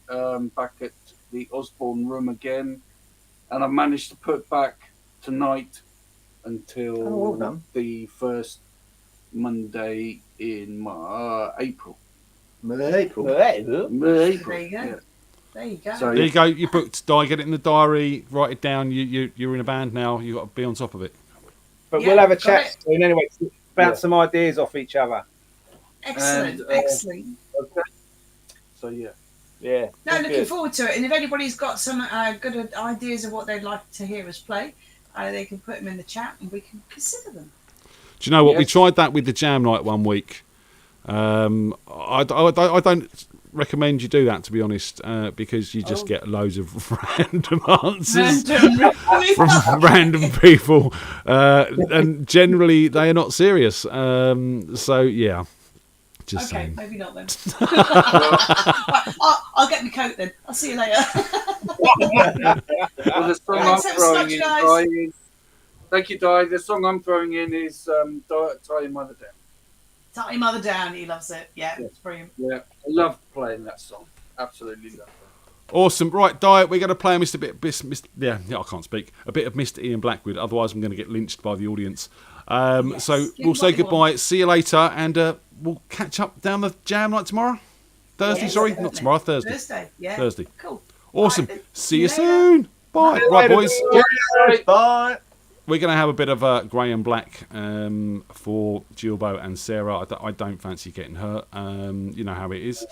G: 21st, back at the Osborne Room again. And I've managed to put back tonight until
F: well done.
G: the first Monday in April.
F: April.
G: April.
D: There you go.
G: Yeah.
D: There you go.
G: So,
C: There you go. You booked. Di, get it in the diary. Write it down. You're in a band now. You got to be on top of it.
E: But
D: Yeah,
E: we'll have a
D: got
E: chat
D: it.
E: soon anyway. Bounce
G: Yeah.
E: some ideas off each other.
D: Excellent.
G: And,
D: Excellent.
G: Okay. So, yeah.
E: Yeah.
D: No,
E: that's
D: looking
E: good.
D: forward to it. And if anybody's got some good ideas of what they'd like to hear us play, they can put them in the chat and we can consider them.
C: Do you know what? We
G: Yes.
C: tried that with the jam night one week. I don't recommend you do that, to be honest, because you just get loads of random answers from random people, and generally they are not serious. So yeah, just
D: Okay,
C: saying.
D: maybe not then. Right, I'll get my coat then. I'll see you later.
G: Well, the song
D: Thanks
G: I'm
D: ever so
G: throwing
D: much,
G: in,
D: guys.
G: Di, is... Thank you, Di. The song I'm throwing in is Tie Your Mother Down.
D: Tell your mother down. He loves it. Yeah, it's brilliant.
G: Yeah, I love playing that song. Absolutely love it.
C: Awesome, right, Diet. We're going to play a I can't speak. A bit of Mr. Ian Blackwood. Otherwise, I'm going to get lynched by the audience.
D: Yes,
C: So
D: give
C: we'll say
D: him what he
C: goodbye. See you later, and we'll catch up down the jam night tomorrow. Thursday,
D: Yes,
C: sorry,
D: definitely.
C: not tomorrow. Thursday.
D: Thursday. Yeah.
C: Thursday.
D: Cool.
C: Awesome.
D: Right, then.
C: See you
D: later.
C: soon. Bye. Right, boys.
F: Bye.
C: We're going to have a bit of grey and black for Gilbo and Sarah. I don't fancy getting hurt. You know how it is.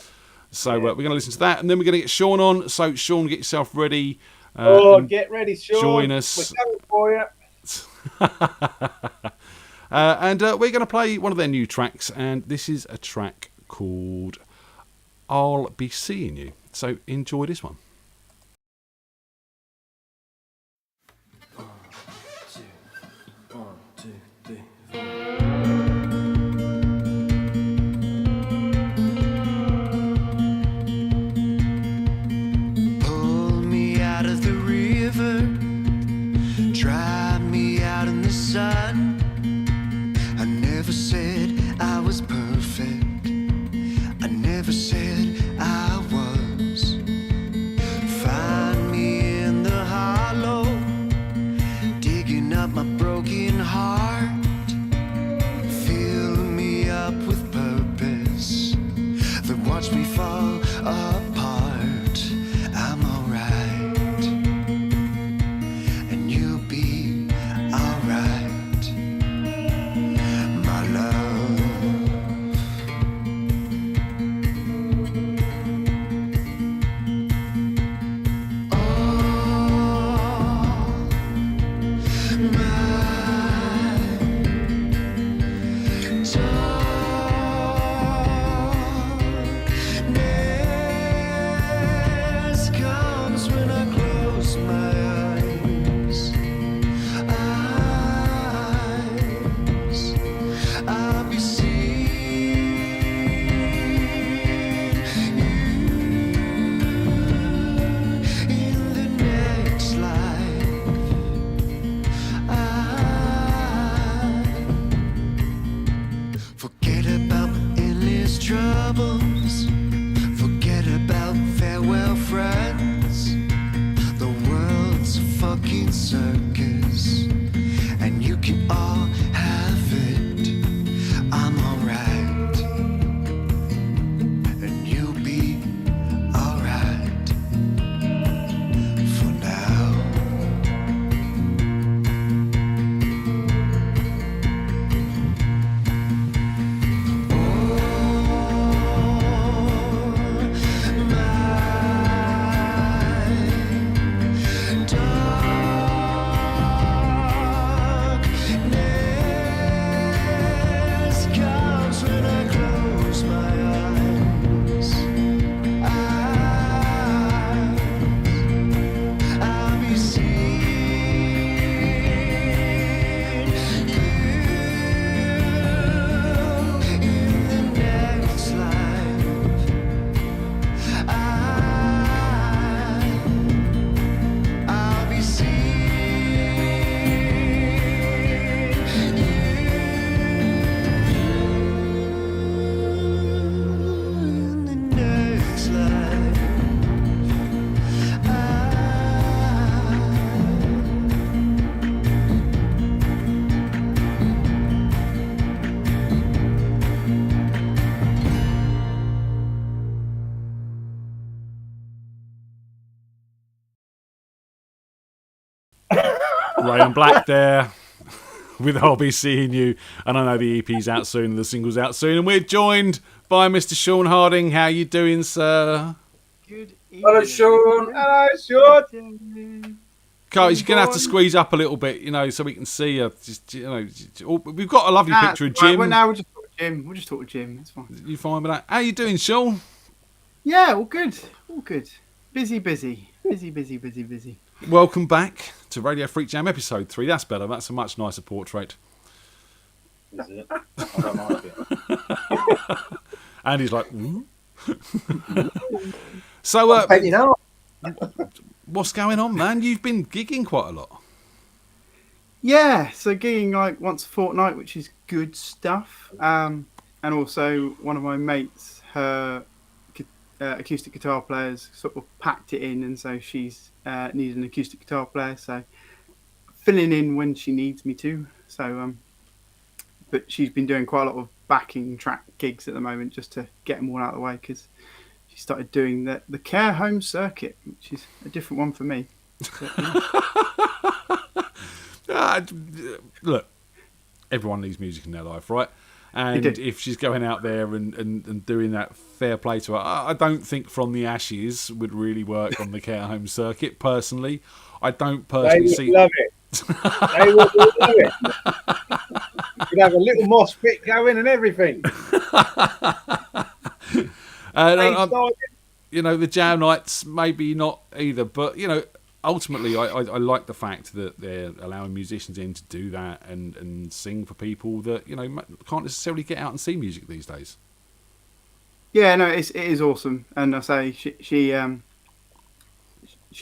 C: So we're going to listen to that, and then we're going to get Sean on. So Sean, get yourself ready. And
E: Get ready, Sean.
C: join us.
E: We're coming for you.
C: And we're going to play one of their new tracks, and this is a track called "I'll Be Seeing You." So enjoy this one.
B: Pull me out of the river, dry me out in the sun. I never said I was perfect, I never said I was. Find me in the hollow, digging up my broken heart. Fill me up with purpose, then watch me fall apart. I'm alright, and you'll be alright. My love
C: Ray and Black there with Hobby Seeing You. And I know the EP's out soon and the single's out soon. And we're joined by Mr. Sean Harding. How you doing, sir?
F: Good evening.
G: Hello, Sean.
E: Hello, Sean.
C: Carl, you're going to have to squeeze up a little bit, so we can see you. We've got a lovely picture of Jim.
H: Right, well, now we'll just talk to Jim. We'll just talk to Jim. It's fine.
C: You fine with that? How you doing, Sean?
H: Yeah, all good. All good. Busy.
C: Welcome back to Radio Freak Jam episode 3. That's better. That's a much nicer portrait.
E: Is it? I don't like it.
C: And he's like, So, what's going on, man? You've been gigging quite a lot.
H: Yeah, so gigging like once a fortnight, which is good stuff. And also one of my mates, her acoustic guitar players sort of packed it in, and so she's needed an acoustic guitar player, so filling in when she needs me to. So, but she's been doing quite a lot of backing track gigs at the moment just to get them all out of the way, because she started doing the care home circuit, which is a different one for me. But,
C: Look, everyone needs music in their life, right? And if she's going out there and doing that, fair play to her. I don't think From the Ashes would really work on the care home circuit, personally. I don't personally see...
E: They would love it. They would love it. You'd have a little moss pit going and everything.
C: The jam nights, maybe not either, but, ultimately, I like the fact that they're allowing musicians in to do that and sing for people that can't necessarily get out and see music these days.
H: Yeah, no, it is awesome, and I say she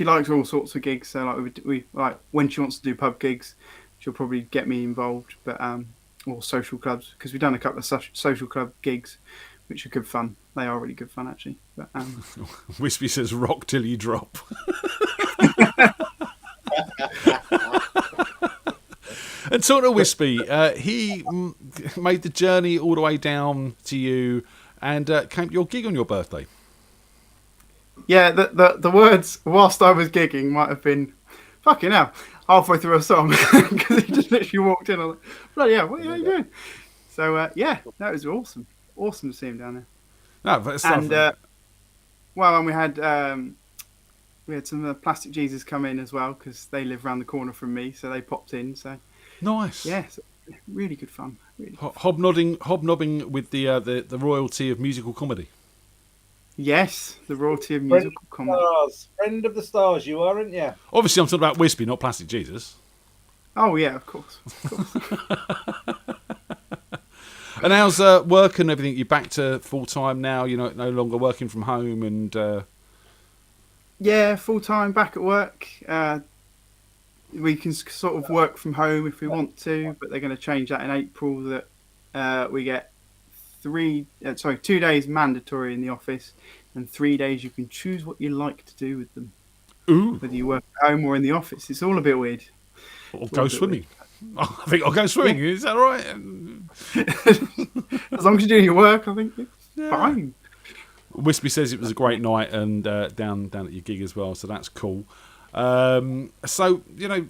H: likes all sorts of gigs. So we like when she wants to do pub gigs, she'll probably get me involved, but or social clubs, because we've done a couple of social club gigs, which are good fun. They are really good fun, actually. But
C: Wispy says, "Rock till you drop." And talking of Wispy, he made the journey all the way down to you and came to your gig on your birthday.
H: Yeah, the words whilst I was gigging might have been fucking hell halfway through a song, because he just literally walked in and like, bloody hell, what are you doing? So yeah, that was awesome to see him down there.
C: No, but it's
H: and and we had some Plastic Jesus come in as well, because they live around the corner from me, so they popped in. So
C: nice.
H: Yeah, so really good fun. Really good
C: hobnobbing with the royalty of musical comedy.
H: Yes, the royalty of musical comedy.
E: Friend of the stars, you are, aren't you?
C: Obviously, I'm talking about Wispy, not Plastic Jesus.
H: Oh yeah, of course.
C: And how's work and everything? You're back to full time now. You're no longer working from home, and
H: yeah, full time back at work. We can sort of work from home if we want to, but they're going to change that in April. That we get 2 days mandatory in the office, and 3 days you can choose what you like to do with them.
C: Ooh.
H: Whether you work at home or in the office, it's all a bit weird.
C: I'll go swimming. I think I'll go swimming. Yeah. Is that right?
H: As long as you're doing your work, I think it's fine.
C: Wispy says it was a great night and down at your gig as well, so that's cool. So,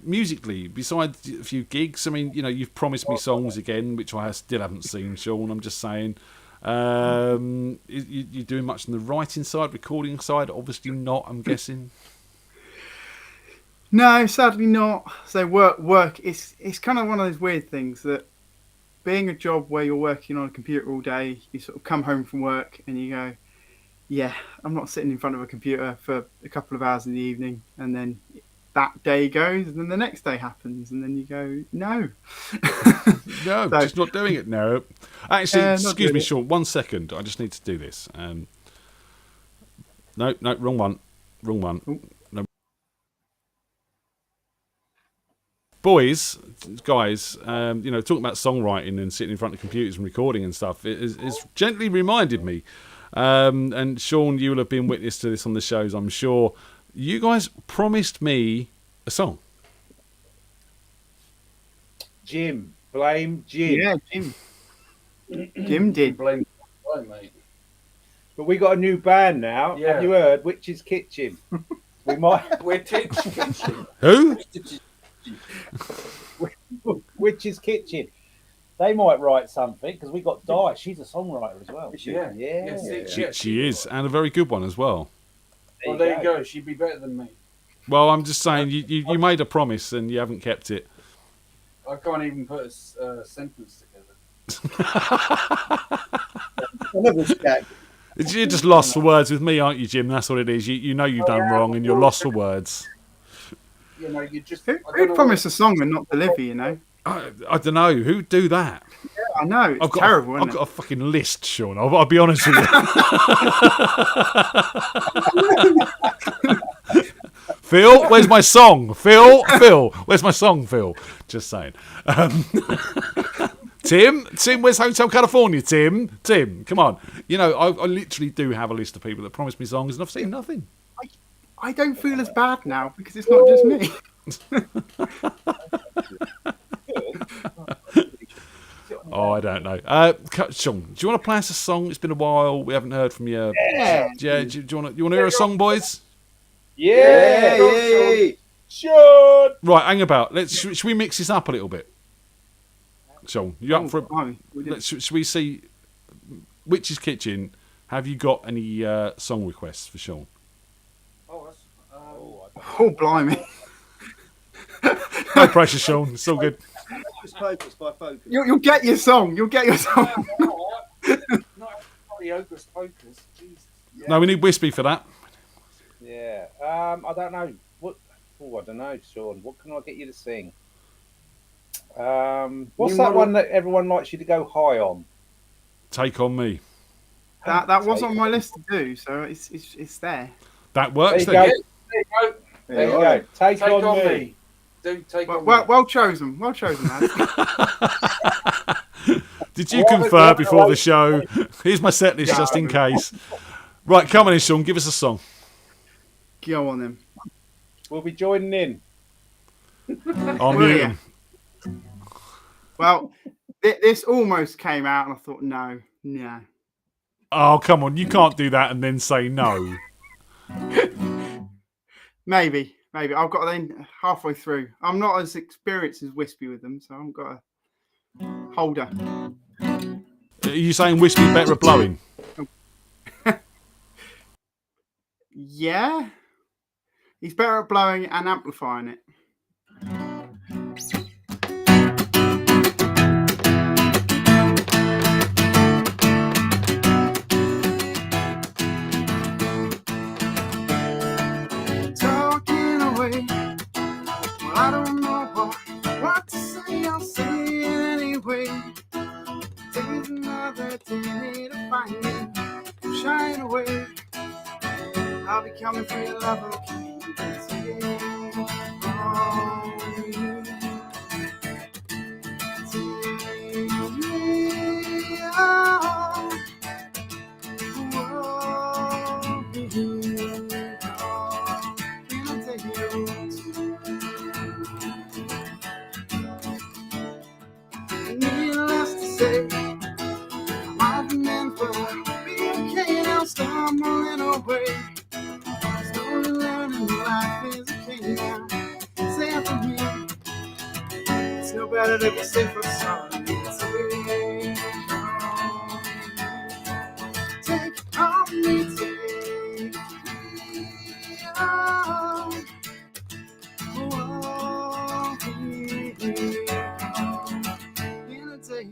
C: musically, besides a few gigs, I mean, you've promised me songs again, which I still haven't seen, Sean. I'm just saying. You doing much on the writing side, recording side? Obviously not, I'm guessing.
H: No, sadly not. So work. It's kind of one of those weird things that being a job where you're working on a computer all day, you sort of come home from work and you go, yeah, I'm not sitting in front of a computer for a couple of hours in the evening, and then that day goes, and then the next day happens, and then you go, no.
C: No,
H: So-
C: just not doing it, no. Actually,
H: not
C: excuse
H: doing
C: me,
H: it.
C: Sean, 1 second. I just need to do this. No, wrong one.
H: Oh.
C: No. Guys, talking about songwriting and sitting in front of computers and recording and stuff, it's gently reminded me. And Sean, you will have been witness to this on the shows, I'm sure. You guys promised me a song.
E: Jim. Blame Jim.
H: Yeah, Jim. Jim did.
G: Blame mate.
E: But we got a new band now.
G: Yeah.
E: Have you heard? Witch's Kitchen. We might.
G: We're kitchen.
C: Who?
E: Witch's Kitchen. They might write something because we got Di. She's a songwriter as well.
G: Yeah.
E: Yeah.
C: She is, and a very good one as well.
G: Well, there you go. She'd be better than me.
C: Well, I'm just saying, you made a promise and you haven't kept it.
G: I can't even put a sentence together.
C: You're just lost for words with me, aren't you, Jim? That's what it is. You know you've done wrong and you're lost for words.
G: You know, you just.
H: Who'd promise a song and not deliver, you know?
C: I don't know. Who'd do that?
H: Yeah, I know. It's terrible,
C: I've got a fucking list, Sean. I'll be honest with you. Phil, where's my song? Phil, where's my song, Phil? Just saying. Tim, where's Hotel California? Tim, come on. You know, I literally do have a list of people that promised me songs and I've seen nothing.
H: I don't feel as bad now because it's not just me.
C: Oh, I don't know. Sean, do you want to play us a song? It's been a while. We haven't heard from you.
H: Yeah.
C: Do you want to hear a song, boys?
E: Yeah. Sure.
C: Right, hang about. Should we mix this up a little bit? Sean, you up for it? Should we see Witch's Kitchen? Have you got any song requests for Sean?
H: Oh, blimey.
C: No pressure, Sean. It's all good.
F: Focus by Focus.
H: You'll get your song. You'll get your song.
G: Not everybody Hocus Pocus. Jesus.
E: Yeah.
C: No, we need Wispy for that.
E: Yeah. I don't know. I don't know, Sean. What can I get you to sing? What's that one that everyone likes you to go high on?
C: Take on Me.
H: That was on my list to do, so it's there.
C: That works.
E: There you go. There you go. Take on me.
H: Well chosen. Well chosen, man.
C: Did you confer before the show? Here's my set list just in case. Right, come on in, Sean. Give us a song.
H: Go on then.
E: We'll be joining in.
C: I'll mute him.
H: Well, this almost came out, and I thought, no.
C: Oh, come on. You can't do that and then say no.
H: Maybe. I've got then halfway through. I'm not as experienced as Wispy with them, so I've got a holder.
C: Are you saying Wispy better at blowing?
H: Yeah. He's better at blowing and amplifying it. Talking away. Well, I don't know what to say. I'll say it anyway. Today's another day to find you. Shine away. I'll be coming for your love, okay? Take me out. Needless to say, I'm the man for be okay now, stumbling away. Slowly learning life is okay now. Say it for me. It's no better to be safe for something. Take on me, take me out. In a day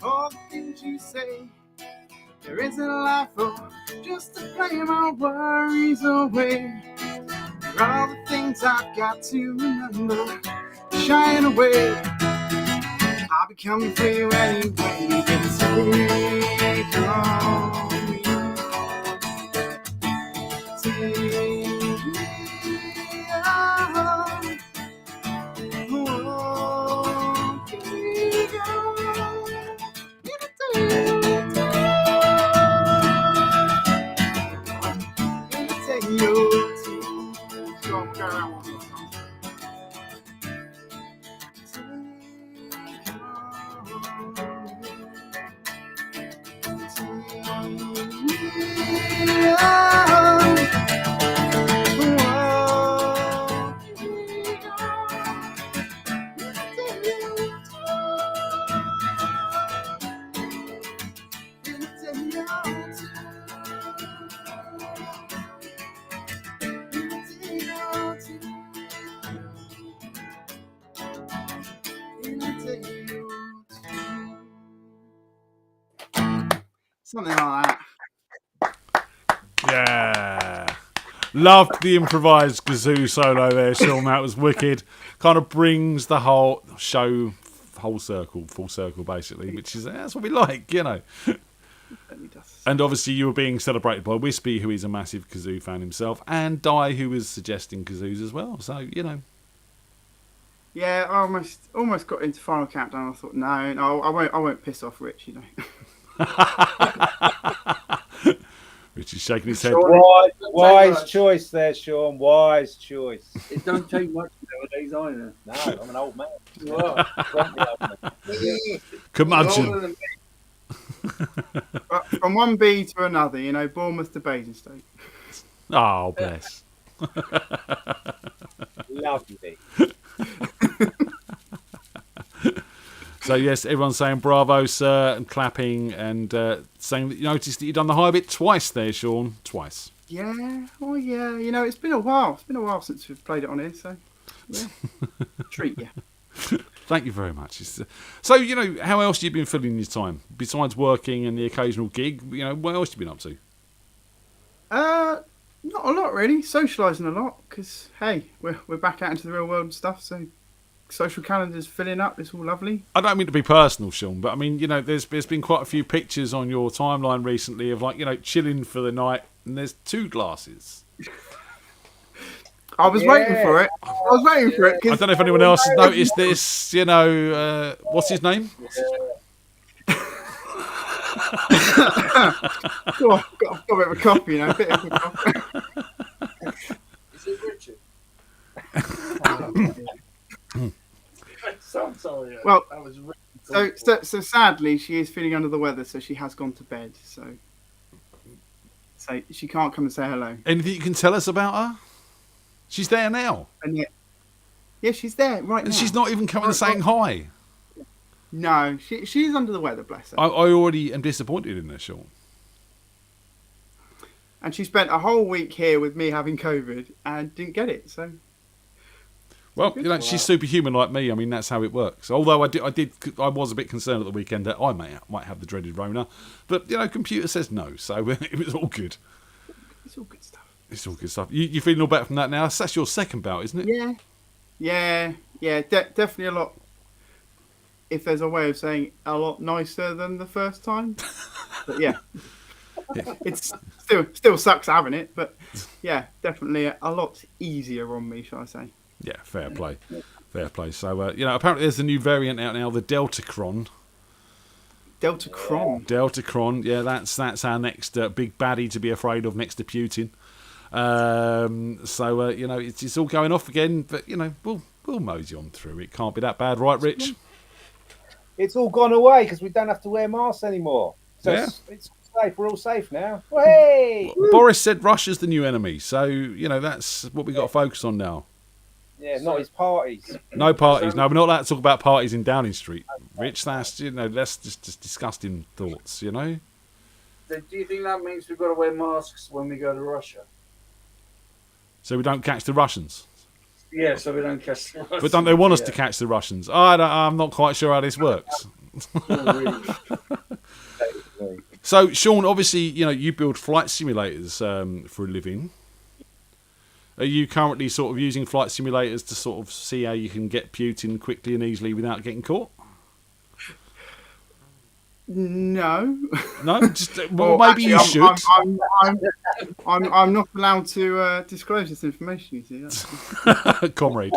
H: all the things you say, there isn't a life for just to play my worries away. There are all the things I've got to remember, shine away. I'll be coming for you anyway. You can take on me. Take me out. Oh, take me out. Something like that.
C: Yeah. Loved the improvised kazoo solo there, Sean. That was wicked. Kind of brings the whole show full circle, basically, which is that's what we like, you know. And obviously you were being celebrated by Wispy, who is a massive kazoo fan himself, and Di, who was suggesting kazoos as well. So, you know.
H: Yeah, I almost got into Final Countdown. I thought, no, I won't piss off Rich, you know.
C: Rich is shaking his head.
E: Wise choice there, Sean. Wise choice.
G: It don't take much nowadays either.
E: No, I'm an old man.
G: You are.
C: Curmudgeon.
H: From one B to another, you know, Bournemouth to Basingstoke.
C: Oh, bless.
E: Lovely.
C: So yes, everyone's saying bravo, sir, and clapping, and saying that you noticed that you've done the high bit twice there, Sean. Twice.
H: Yeah, oh yeah. You know, it's been a while. It's been a while since we've played it on here, so yeah. Treat you.
C: Thank you very much. So, you know, how else have you been filling your time besides working and the occasional gig? You know, what else have you been up to?
H: Not a lot really. Socialising a lot because hey, we're back out into the real world and stuff. So social calendars filling up. It's all lovely.
C: I don't mean to be personal, Sean, but I mean, you know, there's been quite a few pictures on your timeline recently of like, you know, chilling for the night, and there's 2 glasses.
H: I was waiting for it. I
C: I don't know if anyone else has noticed this. You know, what's his name?
H: Got a bit of a copy, you know. A bit of a copy.
G: Is it Richard? I'm sorry.
H: Well,
G: that was really
H: so sadly, she is feeling under the weather, so she has gone to bed. So she can't come and say hello.
C: Anything you can tell us about her? She's there now.
H: And yeah, she's there right now.
C: And she's not even coming and saying hi.
H: No, she's under the weather, bless her.
C: I already am disappointed in her, Sean.
H: And she spent a whole week here with me having COVID and didn't get it. So,
C: well, you know, she's superhuman like me. I mean, that's how it works. Although I was a bit concerned at the weekend that I might have the dreaded Rona, but you know, computer says no, so it was all good.
H: It's all good stuff.
C: It's all good stuff. You feeling all better from that now? That's your second bout, isn't it?
H: Yeah. Definitely a lot. If there's a way of saying a lot nicer than the first time, but yeah. It's still sucks having it, but yeah, definitely a lot easier on me, shall I say?
C: Yeah, fair play. So you know, apparently there's a new variant out now, the Deltacron. Deltacron, yeah, that's our next big baddie to be afraid of next to Putin. So you know, it's all going off again, but you know, we'll mosey on through. It can't be that bad, right, Rich?
E: It's all gone away because we don't have to wear masks anymore. So
C: yeah.
E: It's safe. We're all safe now. Hey!
C: Boris said Russia's the new enemy, so you know that's what we got to focus on now.
E: Yeah, not his parties.
C: No parties. No, we're not allowed to talk about parties in Downing Street, Rich. That's that's just disgusting thoughts, you know.
G: Do you think that means we've got to wear masks when we go to Russia?
C: So we don't catch the Russians.
G: Yeah, so we don't catch the Russians.
C: But don't they want us to catch the Russians? I'm not quite sure how this works. So, Sean, obviously, you know, you build flight simulators for a living. Are you currently sort of using flight simulators to sort of see how you can get Putin quickly and easily without getting caught?
H: No.
C: No? Well, maybe
H: actually,
C: you should.
H: I'm not allowed to disclose this information, you see.
C: Comrade.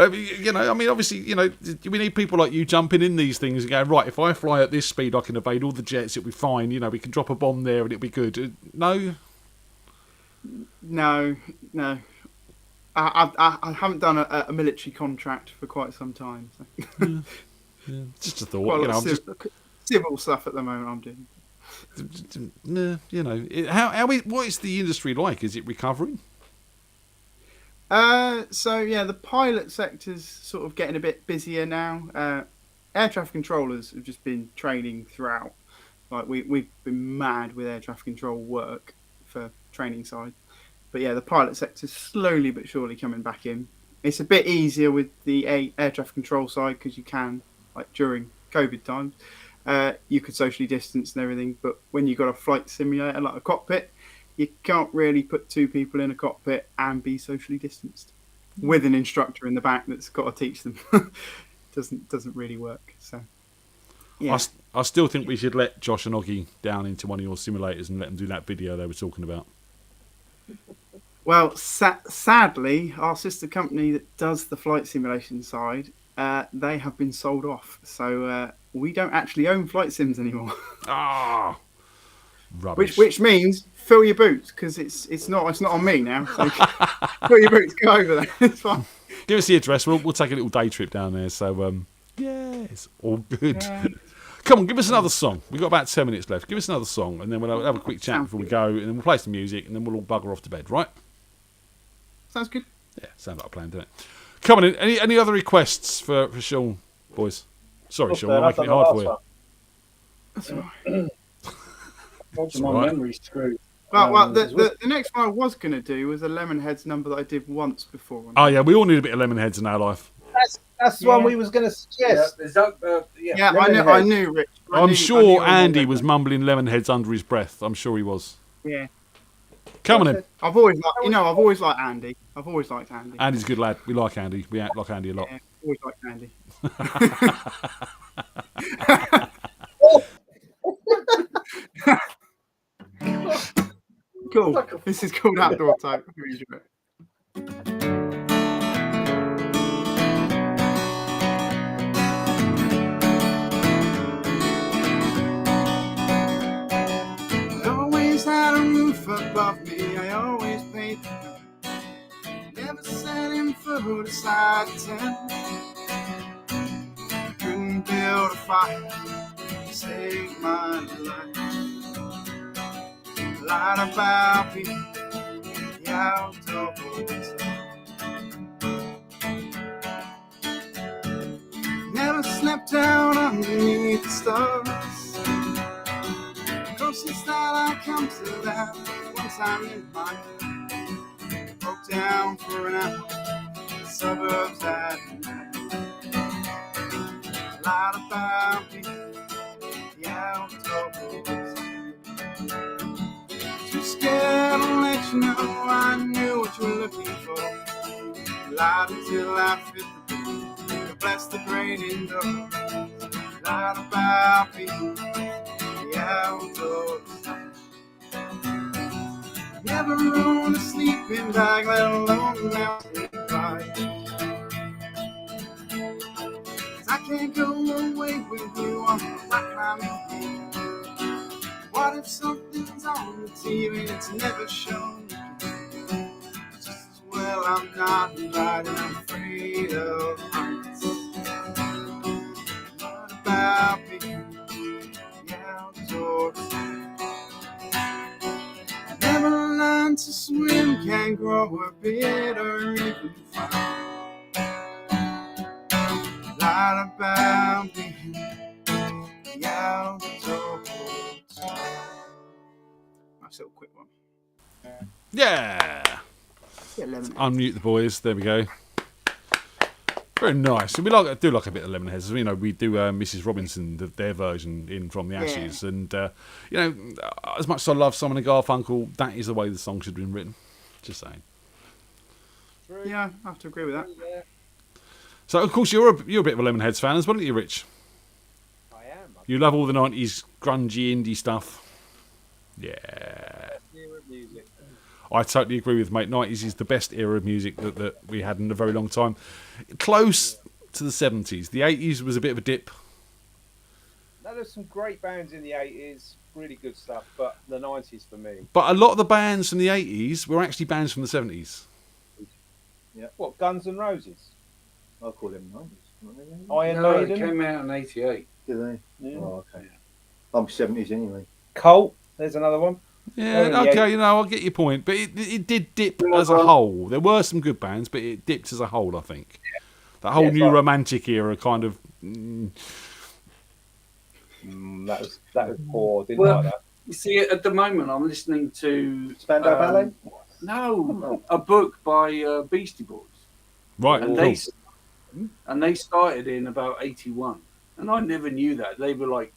C: You know, I mean, obviously, you know, we need people like you jumping in these things and going, right, if I fly at this speed, I can evade all the jets, it'll be fine. You know, we can drop a bomb there and it'll be good. No?
H: No. I haven't done a military contract for quite some time. So.
C: Yeah, just a thought.
H: Quite a
C: You know,
H: lot
C: I'm
H: of civil stuff at the moment I'm doing.
C: you know, what is the industry like? Is it recovering?
H: So yeah, the pilot sector's sort of getting a bit busier now. Air traffic controllers have just been training throughout. Like we've been mad with air traffic control work for training side. But yeah, the pilot sector's slowly but surely coming back in. It's a bit easier with the air traffic control side because you can, like during COVID times, you could socially distance and everything. But when you've got a flight simulator like a cockpit, you can't really put two people in a cockpit and be socially distanced with an instructor in the back that's got to teach them. doesn't really work. So yeah,
C: I still think we should let Josh and Oggy down into one of your simulators and let them do that video they were talking about.
H: Well, sadly, our sister company that does the flight simulation side, they have been sold off. So we don't actually own flight sims anymore.
C: Ah, rubbish.
H: Which means fill your boots because it's not on me now. So fill your boots, go over there. It's fine.
C: Give us the address. We'll take a little day trip down there. So yeah, it's all good.
H: Yeah.
C: Come on, give us another song. We've got about 10 minutes left. Give us another song, and then we'll have a quick chat before we go, and then we'll play some music, and then we'll all bugger off to bed, right?
H: Sounds good.
C: Yeah, sounds like a plan, doesn't it? Come on in. Any other requests for Sean, boys? Sorry, Sean, we're making it hard for you.
H: That's all right.
G: My memory's screwed.
H: Well, the next one I was going to do was a Lemonheads number that I did once before.
C: Oh, yeah, we all need a bit of Lemonheads in our life.
E: That's the one we was going to suggest.
H: Yeah, I knew, Rich.
C: I'm sure Andy was mumbling Lemonheads under his breath. I'm sure he was.
H: Yeah.
C: Come on in.
H: I've always liked Andy. I've always liked Andy.
C: Andy's a good lad. We like Andy. We like Andy a lot.
H: Yeah, always liked Andy. Cool. This is called Outdoor Type. Enjoy it. Always had a roof above me. I always paid the bill. Never selling food aside the tent. Couldn't build a fire to save my life. Light about me, the outdoors. Never slept down underneath the stars. Closest that I come to that one time in my life. Broke down for an hour, the suburbs at night. Light about me, the outdoors. Too scared to let you know I knew what you were looking for. Lied until I fit the bill. To bless the great indoors. Lied about me, the outdoors. Never owned a sleeping bag, let alone a mountain bike. 'Cause I can't go away with you on the rock climbing. What if something's on the TV and it's never shown? Just as well I'm not invited, I'm afraid of heights. What about me, the outdoors? Never learned to swim, can't grow a beard or even fly. Light about me, the outdoors. Nice little quick one.
C: Yeah. Unmute the boys. There we go. Very nice. We do like a bit of Lemonheads. You know, we do Mrs. Robinson, their version in From the Ashes, and you know, as much as I love Simon and Garfunkel, that is the way the song should have been written. Just saying.
H: Yeah, I have to agree with that.
E: Yeah.
C: So, of course, you're a bit of a Lemonheads fan as well, aren't you, Rich?
E: I am.
C: You love all the 90s grungy indie stuff. Yeah.
E: Music.
C: I totally agree with mate. 90s is the best era of music that we had in a very long time. Close to the 70s. The 80s was a bit of a dip.
E: No, there's some great bands in the 80s, really good stuff, but the 90s for me.
C: But a lot of the bands from the 80s were actually bands from the 70s.
F: Yeah.
E: What, Guns N' Roses?
F: I'll call them 90s.
E: Iron
G: No, it
E: Maiden?
G: came out in '88.
F: Do they?
E: Yeah.
F: Oh, okay. I'm 70s anyway.
E: Cult, there's another one.
C: Yeah,
E: Oh,
C: okay,
E: yeah.
C: you know, I'll get your point. But it did dip as a whole. There were some good bands, but it dipped as a whole, I think. That whole
E: Yeah,
C: new
E: right.
C: romantic era kind of...
E: That was poor, didn't
G: Well,
E: like that.
G: You see, at the moment, I'm listening to
E: Spandau Ballet?
G: No, a book by Beastie Boys,
C: Right,
G: and
C: cool.
G: they started in about '81, and I never knew that they were like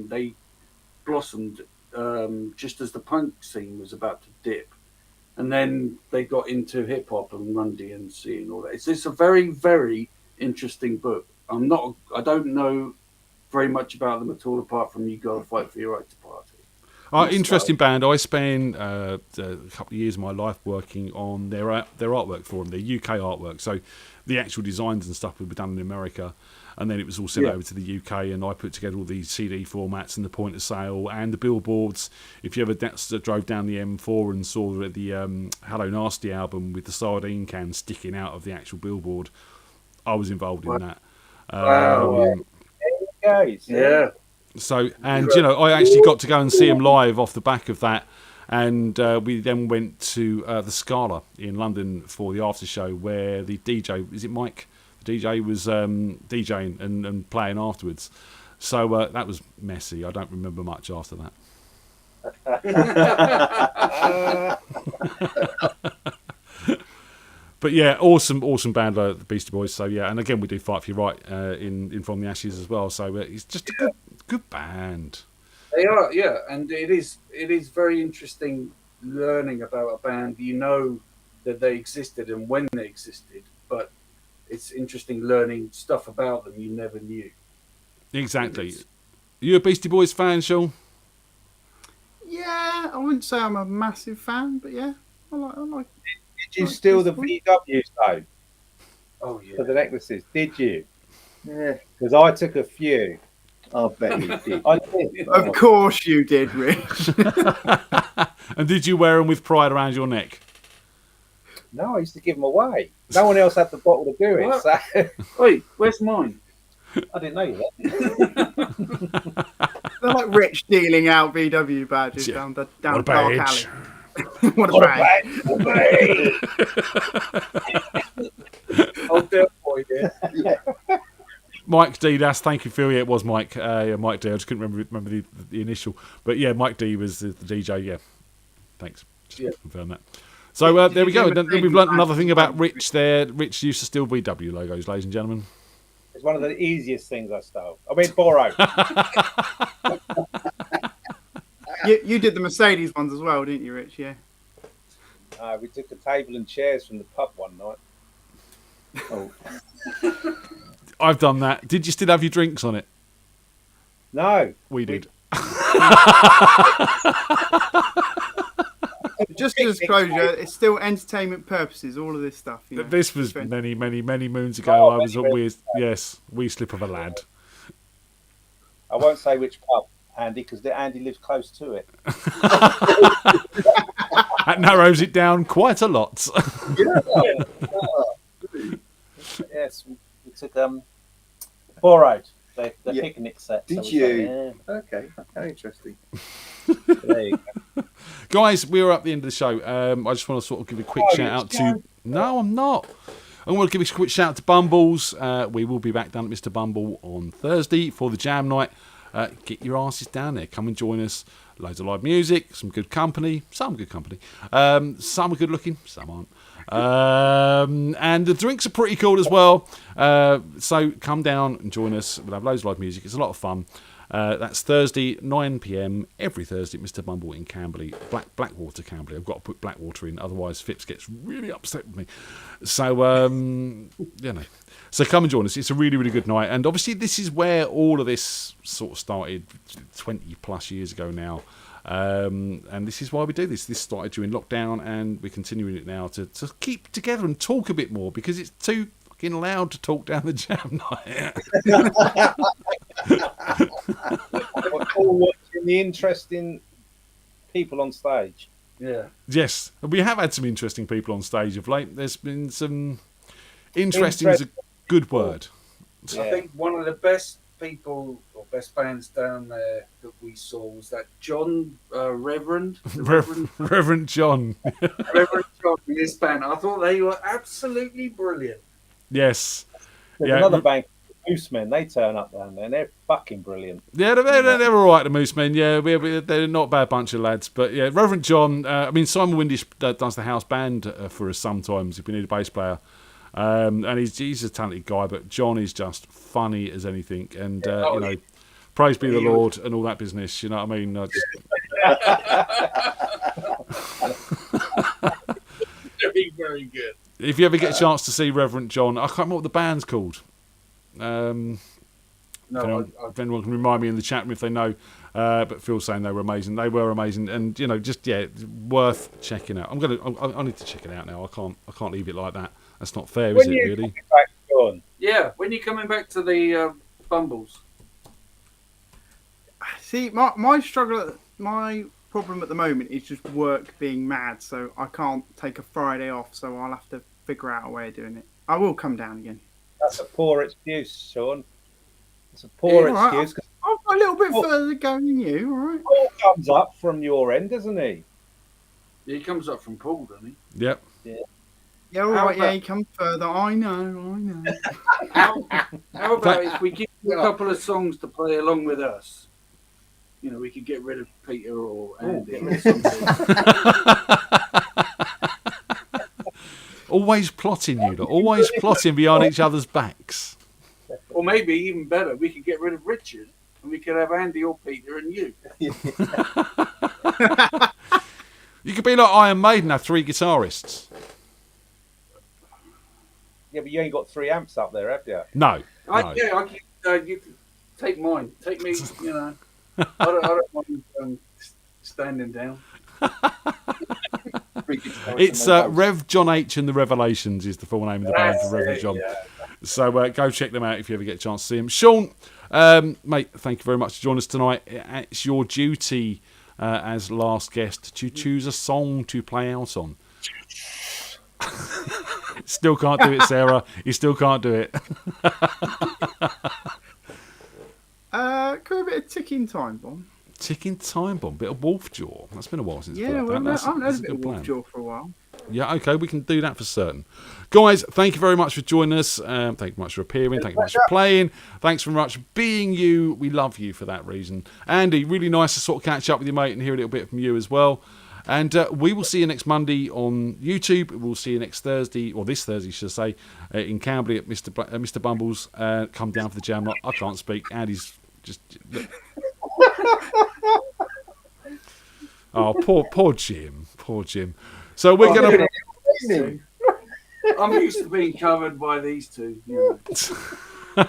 G: they blossomed just as the punk scene was about to dip, and then they got into hip hop and Run DMC and all that. It's a very, very interesting book. I don't know very much about them at all, apart from You Gotta Fight for Your Right to Party.
C: Interesting band. I spent a couple of years of my life working on their artwork for them, their UK artwork. So the actual designs and stuff were done in America, and then it was all sent over to the UK, and I put together all these CD formats and the point of sale and the billboards. If you ever drove down the M4 and saw the Hello Nasty album with the sardine can sticking out of the actual billboard, I was involved in that.
G: Yeah.
C: So, and you know, I actually got to go and see him live off the back of that, and we then went to the Scala in London for the after show, where the DJ, is it Mike? The DJ was DJing and playing afterwards. So that was messy. I don't remember much after that. But yeah, awesome band, the Beastie Boys. So yeah, and again we do Fight for Your Right in From the Ashes as well. So it's just a good band.
G: They are, yeah, and it is very interesting learning about a band. You know that they existed and when they existed, but it's interesting learning stuff about them you never knew.
C: Exactly. You a Beastie Boys fan, Sean?
H: Yeah, I wouldn't say I'm a massive fan, but yeah, I like.
E: Did you steal the VWs though?
G: Oh yeah.
E: For the necklaces, did you?
F: Yeah,
E: Because I took a few.
F: I bet you did.
E: I did.
H: Of course you did, Rich.
C: And did you wear them with pride around your neck?
E: No, I used to give them away. No one else had the bottle to do it.
G: What?
E: So
G: Wait, where's mine?
E: I didn't know that.
H: They're like Rich dealing out VW badges
C: Yeah.
H: down
C: What a
H: Dark
C: badge.
H: Alley. What a badge.
G: Oh, dear boy, yeah.
C: Mike D, thank you, Phil. Yeah, it was Mike. Yeah, Mike D. I just couldn't remember the initial, but yeah, Mike D was the DJ. Yeah, thanks. Just to confirm that. So there we go. Then we've learnt another thing about Rich. There, Rich used to steal VW logos, ladies and gentlemen.
E: It's one of the easiest things I stole. I mean, borrowed.
H: You did the Mercedes ones as well, didn't you, Rich? Yeah.
E: We took a table and chairs from the pub one night.
F: Oh,
C: I've done that. Did you still have your drinks on it?
E: No.
C: We did.
H: Just as disclosure, it's still entertainment purposes. All of this stuff. You know.
C: This was many moons ago. I was a wee slip of a lad.
E: I won't say which pub, Andy, because Andy lives close to it.
C: That narrows it down quite a lot.
E: Yes, we took borrowed the
F: Yeah.
E: picnic set.
F: Did
E: so
F: you? Okay, how interesting.
E: there you go.
C: Guys, we're at the end of the show. I just want to sort of give a quick shout out to... No, I'm not. I want to give a quick shout out to Bumbles. We will be back down at Mr. Bumble on Thursday for the jam night. Get your asses down there. Come and join us. Loads of live music, some good company, some good company. Some are good looking, some aren't. And the drinks are pretty cool as well. So come down and join us. We'll have loads of live music. It's a lot of fun. That's Thursday, 9 PM, every Thursday at Mr. Bumble in Camberley, Blackwater, Camberley. I've got to put Blackwater in, otherwise Phipps gets really upset with me. So, you know. So come and join us. It's a really, really good night. And obviously this is where all of this sort of started 20 plus years ago now. And this is why we do this. This started during lockdown, and we're continuing it now to keep together and talk a bit more, because it's too fucking loud to talk down the jam night.
E: All watching the interesting people on stage.
G: Yeah.
C: Yes, we have had some interesting people on stage of late. There's been some interesting is a good word.
G: I think one of the best people or best bands down there that we saw was that John Reverend
C: John.
G: Reverend John in this band. I thought they were absolutely brilliant.
C: Yes.
E: There's another band, Moosemen. They turn up down there, and they're fucking brilliant.
C: Yeah, they're all right, the Moosemen. Yeah, they're not a bad bunch of lads. But yeah, Reverend John. I mean, Simon Windish does the house band for us sometimes if we need a bass player. And he's a talented guy, but John is just funny as anything. And you know, praise be the Lord and all that business. You know what I mean?
G: Very, very good.
C: If you ever get a chance to see Reverend John, I can't remember what the band's called. If anyone can remind me in the chat room if they know. But Phil's saying they were amazing. They were amazing, and you know, just worth checking out. I need to check it out now. I can't leave it like that. That's not fair, is it? Really?
G: Yeah. When you're coming back to the Bumbles.
H: See, my struggle, my problem at the moment is just work being mad. So I can't take a Friday off. So I'll have to figure out a way of doing it. I will come down again.
E: That's a poor excuse, Sean. It's a poor excuse.
H: Right. I'm a little bit further going than you, all right?
E: Paul comes up from your end, doesn't he?
G: Yeah, he comes up from Paul, doesn't he?
C: Yep.
H: Yeah, all right, yeah, he comes further. I know.
G: How about if we give you a couple of songs to play along with us? You know, we could get rid of Peter or Andy or something.
C: Always plotting, you lot. Always plotting behind each other's backs.
G: Or maybe even better, we could get rid of Richard and we could have Andy or Peter and you.
C: You could be like Iron Maiden, have 3 guitarists.
E: Yeah, but you ain't got 3 amps up there, have you?
C: No.
G: Yeah, you can take mine. Take me, you know. I don't mind standing down.
C: It's Rev John H and the Revelations is the full name of the band for Reverend John.
E: Yeah.
C: So go check them out if you ever get a chance to see them. Sean, mate, thank you very much for joining us tonight. It's your duty as last guest to choose a song to play out on. Still can't do it, Sarah. You still can't do it.
H: Could be a bit of Ticking Time Bomb.
C: Ticking Time Bomb, bit of Wolfjaw. That's been a while since.
H: Yeah, well,
C: that's
H: I haven't had a
C: a
H: bit
C: good
H: of
C: plan.
H: Wolfjaw for a while.
C: Yeah, okay, we can do that for certain. Guys, thank you very much for joining us. Thank you very much for appearing. Thank you very much for playing. Thanks very much for being you. We love you for that reason. Andy, really nice to sort of catch up with you, mate, and hear a little bit from you as well. And we will see you next Monday on YouTube. We'll see you next Thursday, or this Thursday, should I say, in Camberley at Mr. Bumbles. Come down for the jam night. I can't speak. Andy's just... Look. Oh, poor Jim. Poor Jim. So we're going to...
G: I'm used to being covered by these two. You know.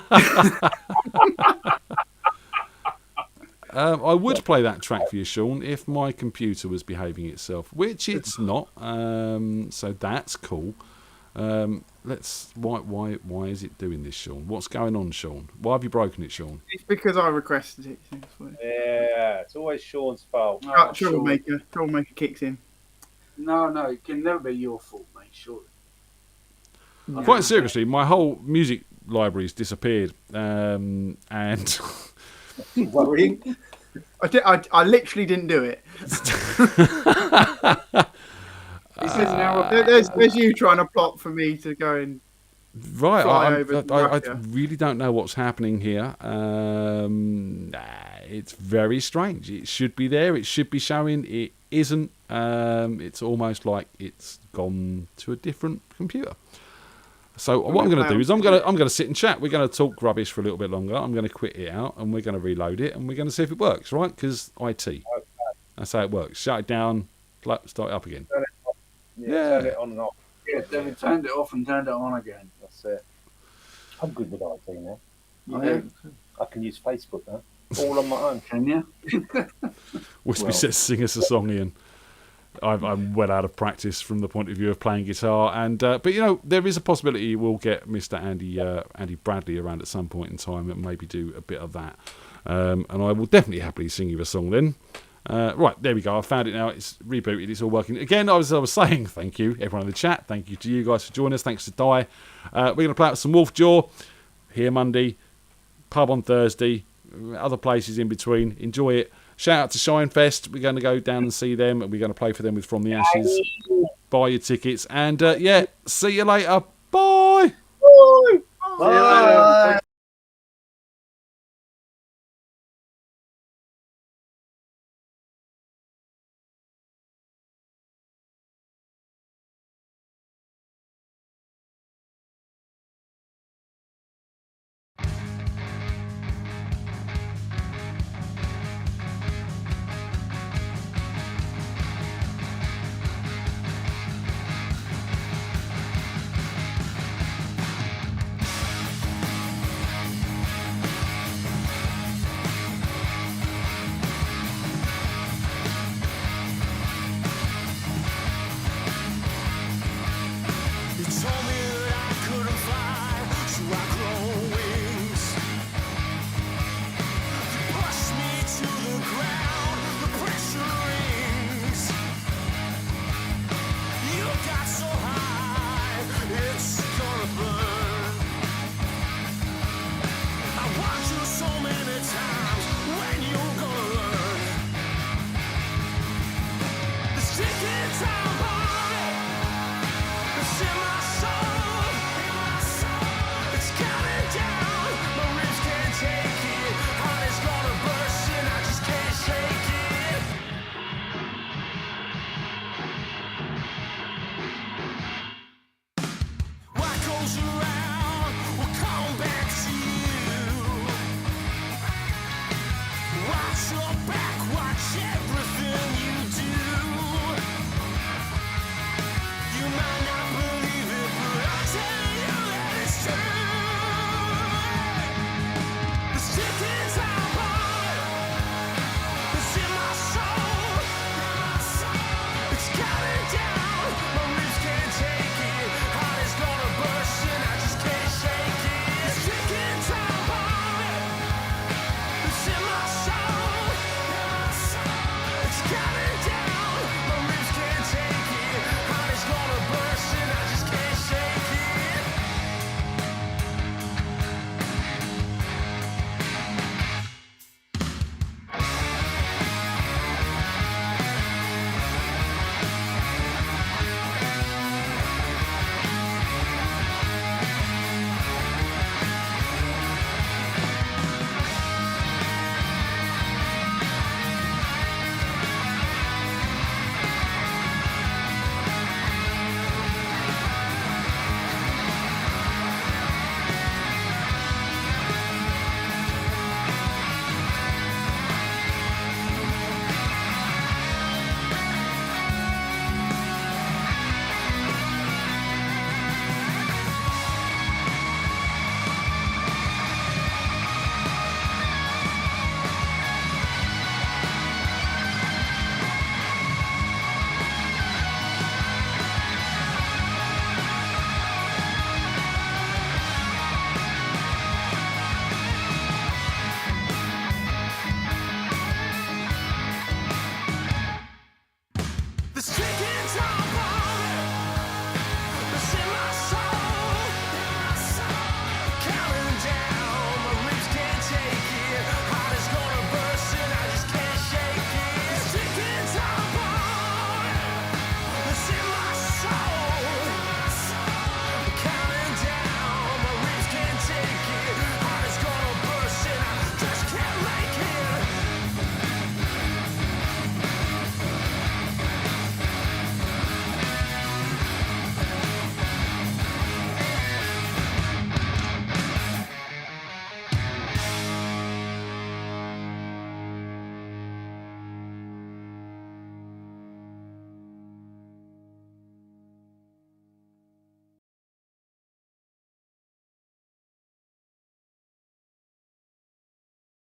C: I would play that track for you, Sean, if my computer was behaving itself, which it's not. So that's cool. Why is it doing this, Sean? What's going on, Sean? Why have you broken it, Sean?
H: It's because I requested it.
E: Yeah, it's always Sean's fault.
H: Troublemaker kicks in.
G: No, it can never be your fault, mate. Surely.
C: Quite seriously, my whole music library's disappeared, and
F: Worrying.
H: I literally didn't do it. There's you trying to plot for me to go and
C: right. I
H: to
C: really don't know what's happening here. It's very strange. It should be there. It should be showing. It isn't. It's almost like it's gone to a different computer. So what I'm going to do is I'm going to sit and chat. We're going to talk rubbish for a little bit longer. I'm going to quit it out and we're going to reload it and we're going to see if it works, right? Because IT. Okay. That's how it works. Shut it down, start it up again.
E: Turn it on and off.
G: Yeah, then it turned it off and turned it on again.
E: That's it. I'm good with IT now.
G: Yeah.
E: I can use Facebook now. all on my own.
G: Can you?
C: Wispy
E: Well.
C: says, "Sing us a song, Ian." I'm well out of practice from the point of view of playing guitar, and but you know there is a possibility we'll get Mr. Andy Bradley around at some point in time and maybe do a bit of that. And I will definitely happily sing you a song then. Right, there we go. I found it now. It's rebooted. It's all working. Again, I was saying thank you, everyone in the chat. Thank you to you guys for joining us. Thanks to Di. We're going to play out some Wolfjaw here Monday, pub on Thursday, other places in between. Enjoy it. Shout out to Shinefest. We're going to go down and see them, and we're going to play for them with From the Ashes. Buy your tickets, and yeah, see you later. Bye.
E: Bye.